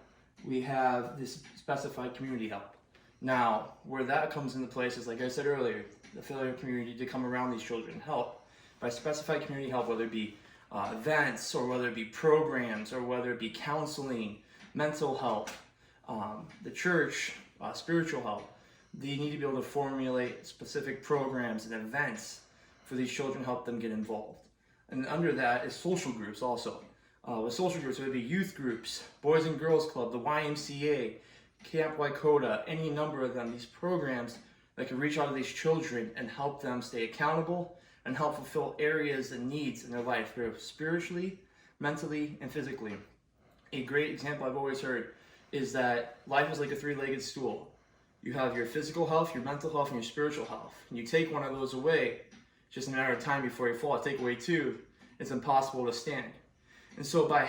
we have this specified community help. Now, where that comes into place is, like I said earlier, the failure of community to come around these children and help. By specified community help, whether it be events, or whether it be programs, or whether it be counseling, mental health, the church, spiritual help, they need to be able to formulate specific programs and events for these children, help them get involved. And under that is social groups also. With social groups, whether it be youth groups, Boys and Girls Club, the YMCA, Camp Wykota, any number of them, these programs that can reach out to these children and help them stay accountable and help fulfill areas and needs in their life, both spiritually, mentally, and physically. A great example I've always heard is that life is like a three-legged stool. You have your physical health, your mental health, and your spiritual health. And you take one of those away, it's just a matter of time before you fall. Take away two, it's impossible to stand. And so by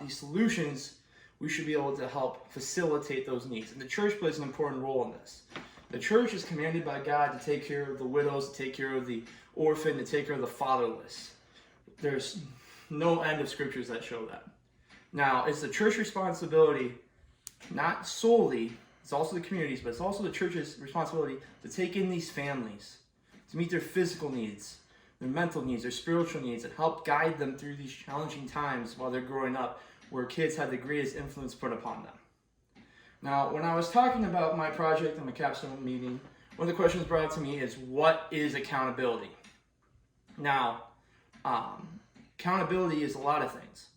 these solutions, we should be able to help facilitate those needs. And the church plays an important role in this. The church is commanded by God to take care of the widows, to take care of the orphan, to take care of the fatherless. There's no end of scriptures that show that. Now, it's the church's responsibility, not solely, it's also the communities, but it's also the church's responsibility to take in these families, to meet their physical needs, their mental needs, their spiritual needs, and help guide them through these challenging times while they're growing up, where kids have the greatest influence put upon them. Now, when I was talking about my project in the capstone meeting, one of the questions brought up to me is, what is accountability? Now, accountability is a lot of things.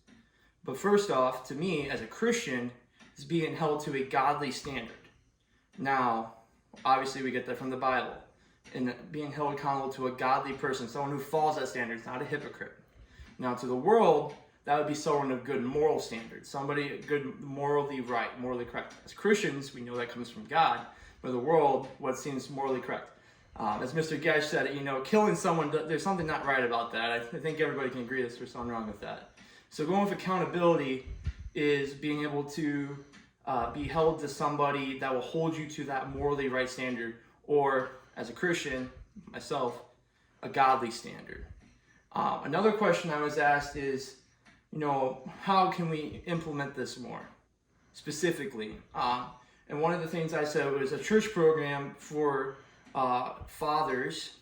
But first off, to me, as a Christian, is being held to a godly standard. Now, obviously we get that from the Bible. And being held accountable to a godly person, someone who follows that standard, is not a hypocrite. Now, to the world, that would be someone of good moral standards, somebody good, morally right, morally correct. As Christians, we know that comes from God, but the world, what seems morally correct. As Mr. Gesh said, killing someone, there's something not right about that. I think everybody can agree there's something wrong with that. So going with accountability is being able to be held to somebody that will hold you to that morally right standard, or as a Christian, myself, a godly standard. Another question I was asked is, how can we implement this more specifically? And one of the things I said was a church program for fathers,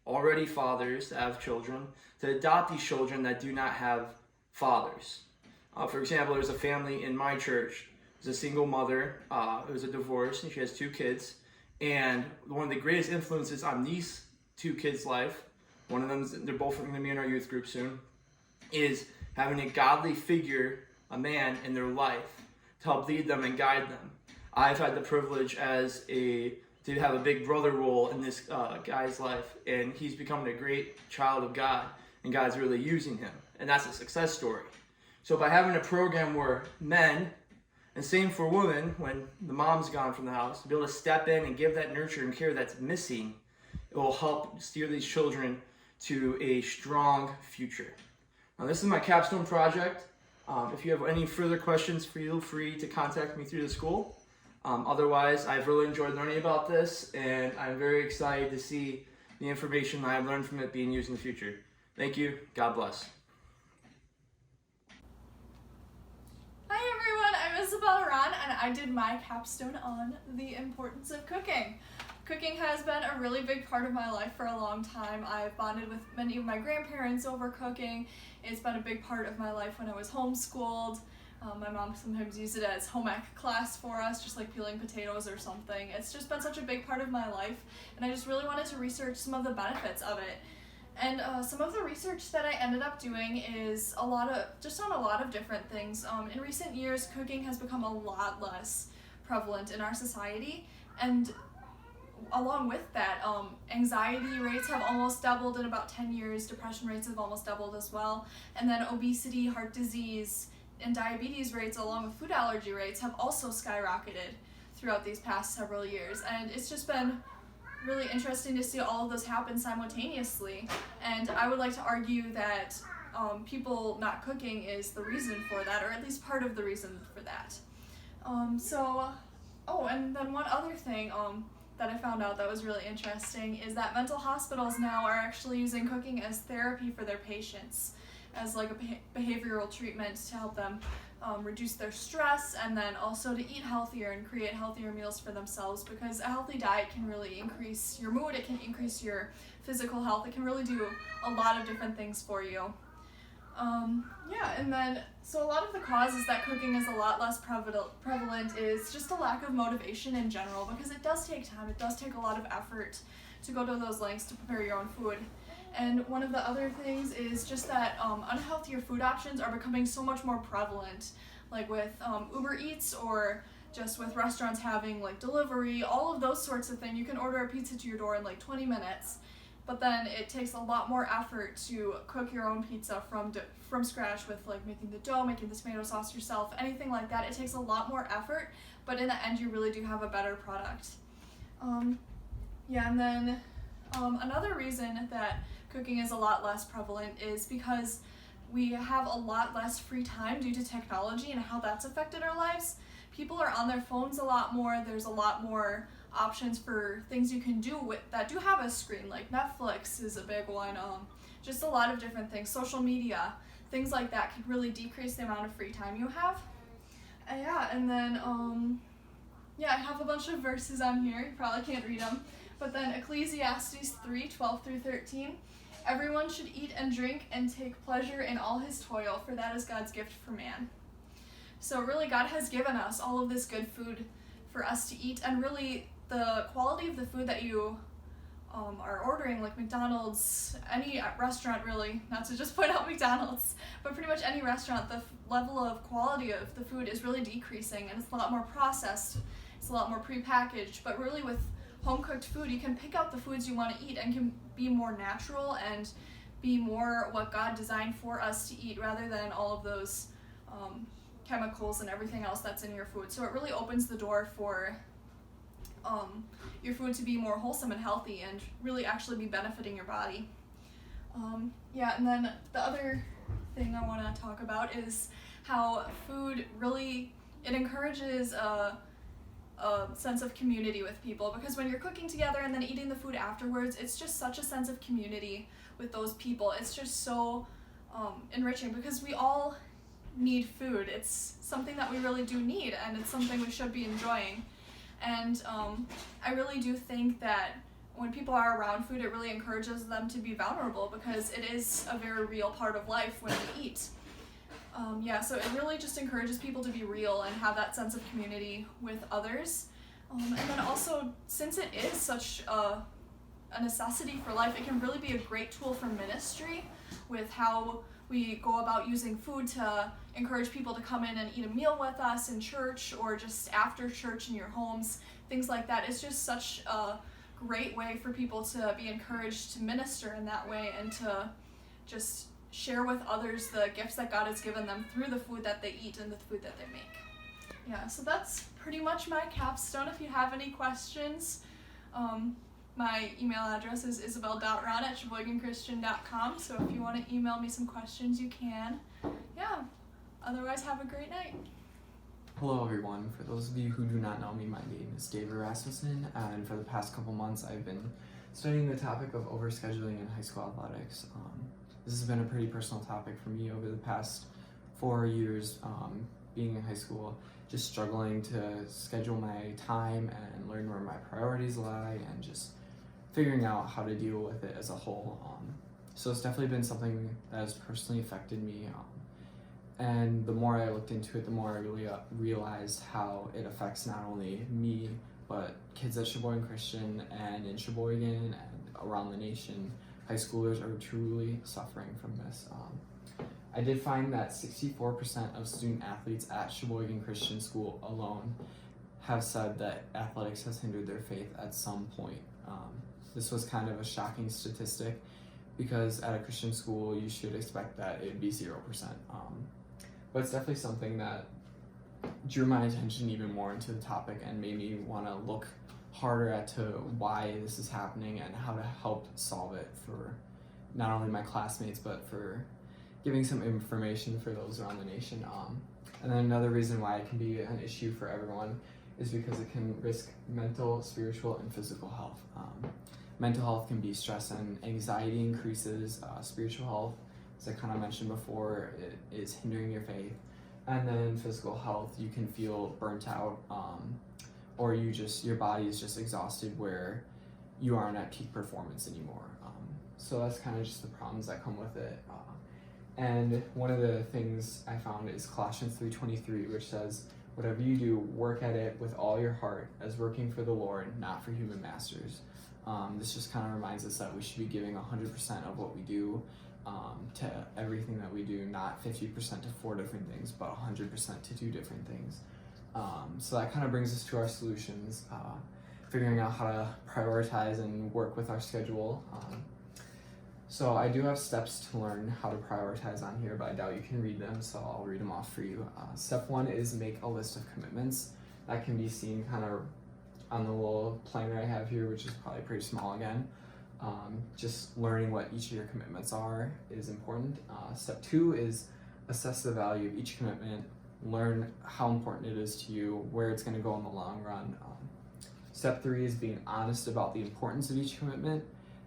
already fathers that have children, to adopt these children that do not have fathers. For example, there's a family in my church. There's a single mother. It was a divorce, and she has 2 kids. And one of the greatest influences on these 2 kids' life, one of them, they're both going to be in our youth group soon, is having a godly figure, a man in their life, to help lead them and guide them. I've had the privilege to have a big brother role in this guy's life, and he's becoming a great child of God, and God's really using him, and that's a success story. So by having a program where men, and same for women, when the mom's gone from the house, to be able to step in and give that nurture and care that's missing, it will help steer these children to a strong future. Now, this is my capstone project. If you have any further questions, feel free to contact me through the school. Otherwise, I've really enjoyed learning about this, and I'm very excited to see the information I've learned from it being used in the future. Thank you. God bless. Hi everyone, I'm Isabel Ron, and I did my capstone on the importance of cooking. Cooking has been a really big part of my life for a long time. I've bonded with many of my grandparents over cooking. It's been a big part of my life when I was homeschooled. My mom sometimes used it as home ec class for us, just like peeling potatoes or something. It's just been such a big part of my life, and I just really wanted to research some of the benefits of it. And some of the research that I ended up doing is on a lot of different things. In recent years, cooking has become a lot less prevalent in our society, and along with that, anxiety rates have almost doubled in about 10 years, depression rates have almost doubled as well, and then obesity, heart disease, and diabetes rates along with food allergy rates have also skyrocketed throughout these past several years, and it's just been really interesting to see all of those happen simultaneously. And I would like to argue that people not cooking is the reason for that, or at least part of the reason for that. And then one other thing that I found out that was really interesting is that mental hospitals now are actually using cooking as therapy for their patients, as like a behavioral treatment to help them reduce their stress, and then also to eat healthier and create healthier meals for themselves, because a healthy diet can really increase your mood, it can increase your physical health, it can really do a lot of different things for you. So a lot of the causes that cooking is a lot less prevalent is just a lack of motivation in general, because it does take time, it does take a lot of effort to go to those lengths to prepare your own food. And one of the other things is just that unhealthier food options are becoming so much more prevalent, like with Uber Eats, or just with restaurants having like delivery, all of those sorts of things. You can order a pizza to your door in like 20 minutes, but then it takes a lot more effort to cook your own pizza from scratch, with like making the dough, making the tomato sauce yourself, anything like that. It takes a lot more effort, but in the end you really do have a better product. Another reason that cooking is a lot less prevalent is because we have a lot less free time due to technology and how that's affected our lives. People are on their phones a lot more. There's a lot more options for things you can do that do have a screen, like Netflix is a big one. Just a lot of different things. Social media, things like that can really decrease the amount of free time you have. I have a bunch of verses on here. You probably can't read them. But then Ecclesiastes 3:12-13. Everyone should eat and drink and take pleasure in all his toil, for that is God's gift for man. So really, God has given us all of this good food for us to eat, and really the quality of the food that you are ordering, like McDonald's, any restaurant really, not to just point out McDonald's, but pretty much any restaurant, the level of quality of the food is really decreasing, and it's a lot more processed, it's a lot more prepackaged. But really with home cooked food, you can pick out the foods you want to eat and can be more natural and be more what God designed for us to eat, rather than all of those chemicals and everything else that's in your food. So it really opens the door for your food to be more wholesome and healthy and really actually be benefiting your body. And then the other thing I want to talk about is how food really, it encourages a sense of community with people, because when you're cooking together and then eating the food afterwards, it's just such a sense of community with those people. It's just so enriching, because we all need food. It's something that we really do need, and it's something we should be enjoying. And I really do think that when people are around food, it really encourages them to be vulnerable because it is a very real part of life when we eat. So it really just encourages people to be real and have that sense of community with others. And then also, since it is such a necessity for life, it can really be a great tool for ministry with how we go about using food to encourage people to come in and eat a meal with us in church or just after church in your homes, things like that. It's just such a great way for people to be encouraged to minister in that way and to just share with others the gifts that God has given them through the food that they eat and the food that they make. Yeah, so that's pretty much my capstone. If you have any questions, my email address is isabel.ron@sheboyganchristian.com, so if you want to email me some questions, you can. Yeah, otherwise have a great night. Hello everyone. For those of you who do not know me, my name is David Rasmussen, and for the past couple months I've been studying the topic of overscheduling in high school athletics. This has been a pretty personal topic for me over the past 4 years being in high school, just struggling to schedule my time and learn where my priorities lie and just figuring out how to deal with it as a whole. So it's definitely been something that has personally affected me. And the more I looked into it, the more I really realized how it affects not only me, but kids at Sheboygan Christian and in Sheboygan and around the nation. High schoolers are truly suffering from this. I did find that 64% of student athletes at Sheboygan Christian School alone have said that athletics has hindered their faith at some point. This was kind of a shocking statistic because at a Christian school you should expect that it would be 0%. But it's definitely something that drew my attention even more into the topic and made me want to look harder at why this is happening and how to help solve it for not only my classmates but for giving some information for those around the nation. And then another reason why it can be an issue for everyone is because it can risk mental, spiritual, and physical health. Mental health can be stress and anxiety increases. Spiritual health, as I kind of mentioned before, it is hindering your faith. And then physical health, you can feel burnt out, or your body is just exhausted where you aren't at peak performance anymore. So that's kind of just the problems that come with it. And one of the things I found is Colossians 3:23, which says, "Whatever you do, work at it with all your heart, as working for the Lord, not for human masters." This just kind of reminds us that we should be giving 100% of what we do to everything that we do, not 50% to 4 different things, but 100% to 2 different things. So that kind of brings us to our solutions, figuring out how to prioritize and work with our schedule. So I do have steps to learn how to prioritize on here, but I doubt you can read them, so I'll read them off for you. Step 1 is make a list of commitments. That can be seen kind of on the little planner I have here, which is probably pretty small again. Just learning what each of your commitments are is important. Step 2 is assess the value of each commitment, learn how important it is to you, where it's going to go in the long run. Step 3 is being honest about the importance of each commitment.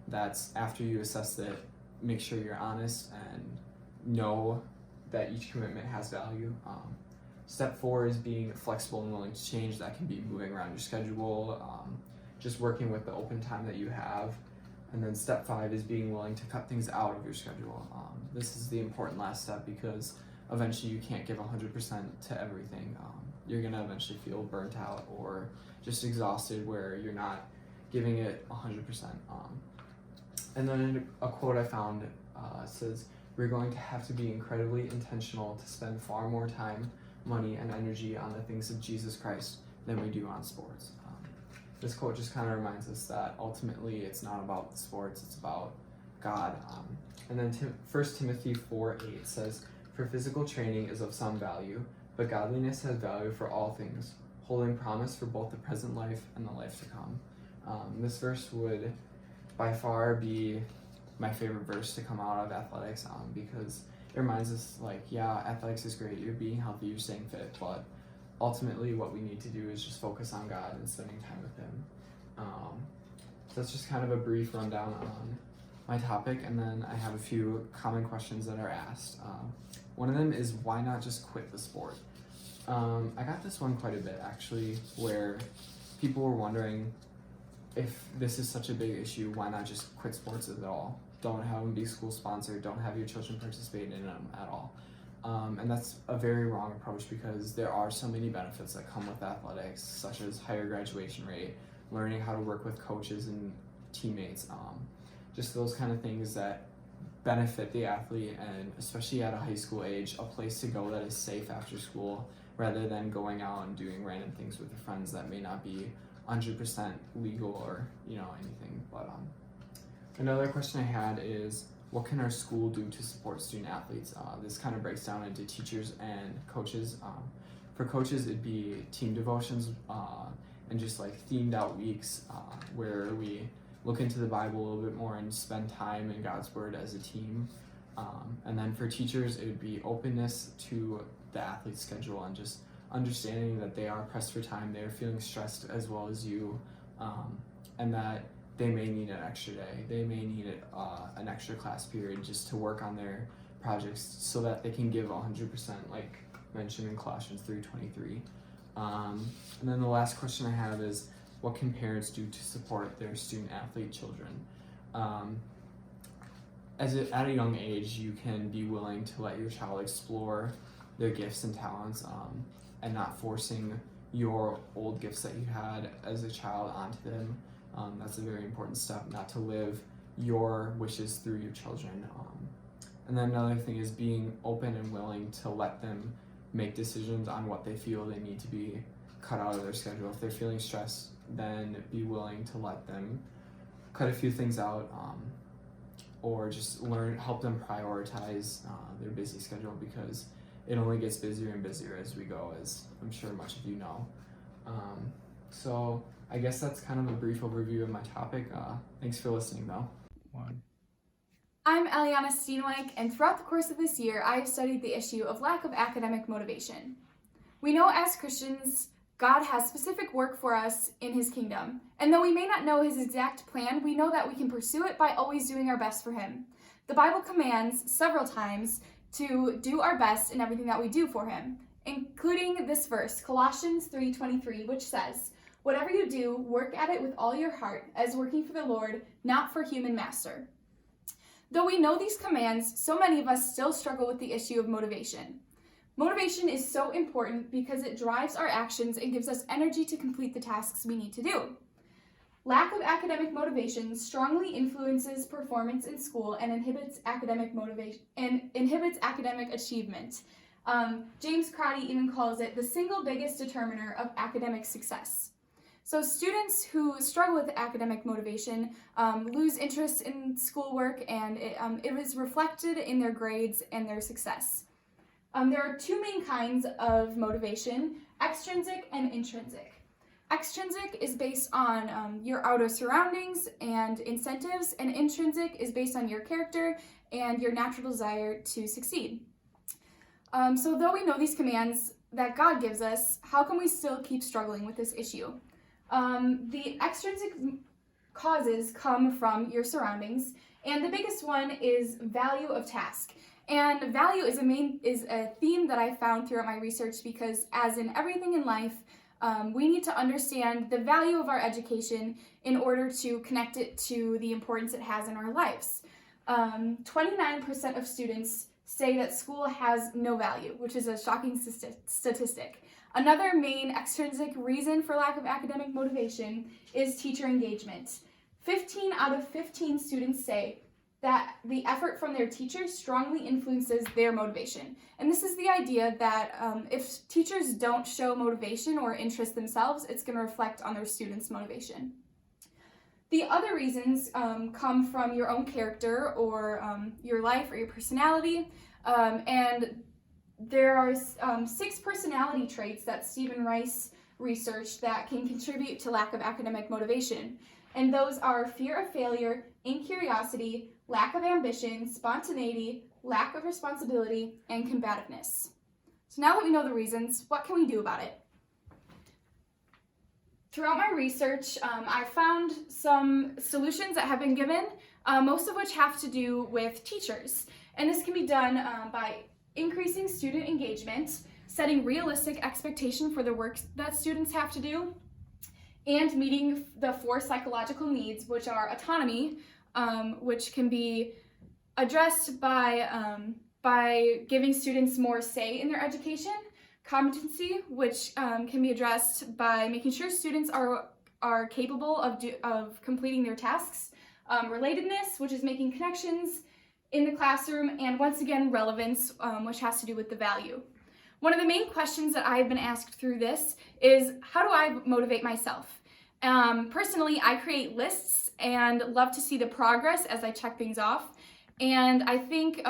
That's after you assess it, make sure you're honest and know that each commitment has value. Step 4 is being flexible and willing to change. That can be moving around your schedule, just working with the open time that you have. And then step 5 is being willing to cut things out of your schedule. This is the important last step because eventually you can't give 100% to everything. You're gonna eventually feel burnt out or just exhausted where you're not giving it 100%. And then a quote I found says, "We're going to have to be incredibly intentional to spend far more time, money, and energy on the things of Jesus Christ than we do on sports." This quote just kind of reminds us that ultimately it's not about the sports, it's about God. And then 1 Timothy 4:8 says, "For physical training is of some value, but godliness has value for all things, holding promise for both the present life and the life to come." This verse would by far be my favorite verse to come out of athletics because it reminds us athletics is great, you're being healthy, you're staying fit, but ultimately what we need to do is just focus on God and spending time with Him. So that's just kind of a brief rundown on my topic, and then I have a few common questions that are asked. One of them is, why not just quit the sport? I got this one quite a bit actually, where people were wondering, if this is such a big issue, why not just quit sports at all? Don't have them be school sponsored, don't have your children participate in them at all. And that's a very wrong approach because there are so many benefits that come with athletics, such as higher graduation rate, learning how to work with coaches and teammates, just those kind of things that benefit the athlete, and especially at a high school age, a place to go that is safe after school rather than going out and doing random things with your friends that may not be 100% legal or anything. But another question I had is, what can our school do to support student athletes? This kind of breaks down into teachers and coaches. For coaches, it'd be team devotions and just like themed out weeks where we look into the Bible a little bit more and spend time in God's Word as a team. And then for teachers, it would be openness to the athlete's schedule and just understanding that they are pressed for time, they're feeling stressed as well as you, and that they may need an extra day, they may need an extra class period just to work on their projects so that they can give 100%, like mentioned in Colossians 3:23. And then the last question I have is, what can parents do to support their student athlete children? At a young age, you can be willing to let your child explore their gifts and talents, and not forcing your old gifts that you had as a child onto them. That's a very important step, not to live your wishes through your children. And then another thing is being open and willing to let them make decisions on what they feel they need to be cut out of their schedule. If they're feeling stressed, then be willing to let them cut a few things out, or just help them prioritize their busy schedule, because it only gets busier and busier as we go, as I'm sure much of you know. So I guess that's kind of a brief overview of my topic. Thanks for listening though. I'm Eliana Steenwyk, and throughout the course of this year, I have studied the issue of lack of academic motivation. We know as Christians, God has specific work for us in His kingdom, and though we may not know His exact plan, we know that we can pursue it by always doing our best for Him. The Bible commands several times to do our best in everything that we do for Him, including this verse, Colossians 3:23, which says, "Whatever you do, work at it with all your heart, as working for the Lord, not for human master." Though we know these commands, so many of us still struggle with the issue of motivation. Motivation is so important because it drives our actions and gives us energy to complete the tasks we need to do. Lack of academic motivation strongly influences performance in school and inhibits academic achievement. James Crotty even calls it the single biggest determiner of academic success. So students who struggle with academic motivation lose interest in schoolwork, and it is reflected in their grades and their success. There are two main kinds of motivation, extrinsic and intrinsic. Extrinsic is based on your outer surroundings and incentives, and intrinsic is based on your character and your natural desire to succeed. So though we know these commands that God gives us, how can we still keep struggling with this issue? The extrinsic causes come from your surroundings, and the biggest one is value of task. And value is a theme that I found throughout my research, because as in everything in life, we need to understand the value of our education in order to connect it to the importance it has in our lives. 29% of students say that school has no value, which is a shocking statistic. Another main extrinsic reason for lack of academic motivation is teacher engagement. 15 out of 15 students say that the effort from their teachers strongly influences their motivation. And this is the idea that if teachers don't show motivation or interest themselves, it's going to reflect on their students' motivation. The other reasons come from your own character or your life or your personality, and there are 6 personality traits that Stephen Rice researched that can contribute to lack of academic motivation. And those are fear of failure, incuriosity, lack of ambition, spontaneity, lack of responsibility, and combativeness. So now that we know the reasons, what can we do about it? Throughout my research, I found some solutions that have been given, most of which have to do with teachers. And this can be done by increasing student engagement, setting realistic expectation for the work that students have to do, and meeting the 4 psychological needs, which are autonomy, which can be addressed by giving students more say in their education, competency, which can be addressed by making sure students are capable of completing their tasks, relatedness, which is making connections in the classroom, and once again, relevance, which has to do with the value. One of the main questions that I've been asked through this is, how do I motivate myself? Personally, I create lists and love to see the progress as I check things off. And I think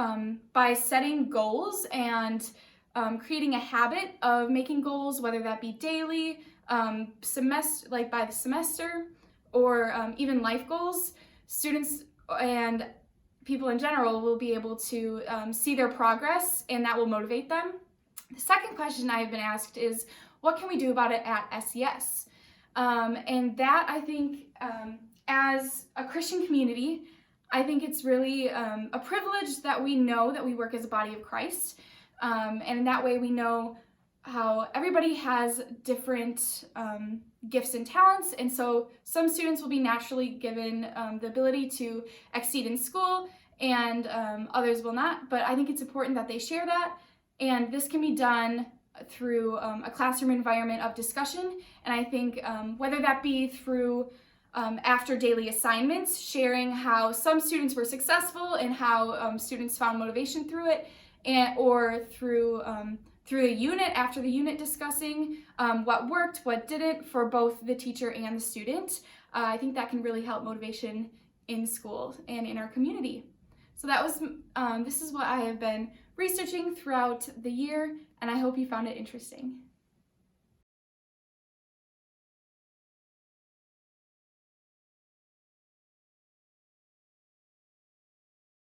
by setting goals and creating a habit of making goals, whether that be daily, semester, like by the semester, or even life goals, students and people in general will be able to see their progress, and that will motivate them. The second question I've been asked is, what can we do about it at SES? And that, I think, as a Christian community, I think it's really a privilege that we know that we work as a body of Christ. And in that way, we know how everybody has different gifts and talents. And so some students will be naturally given the ability to exceed in school, and others will not. But I think it's important that they share that. And this can be done through a classroom environment of discussion. And I think whether that be through after daily assignments, sharing how some students were successful and how students found motivation through it, or through the unit, after the unit, discussing what worked, what didn't for both the teacher and the student. I think that can really help motivation in school and in our community. So that was, this is what I have been researching throughout the year, and I hope you found it interesting.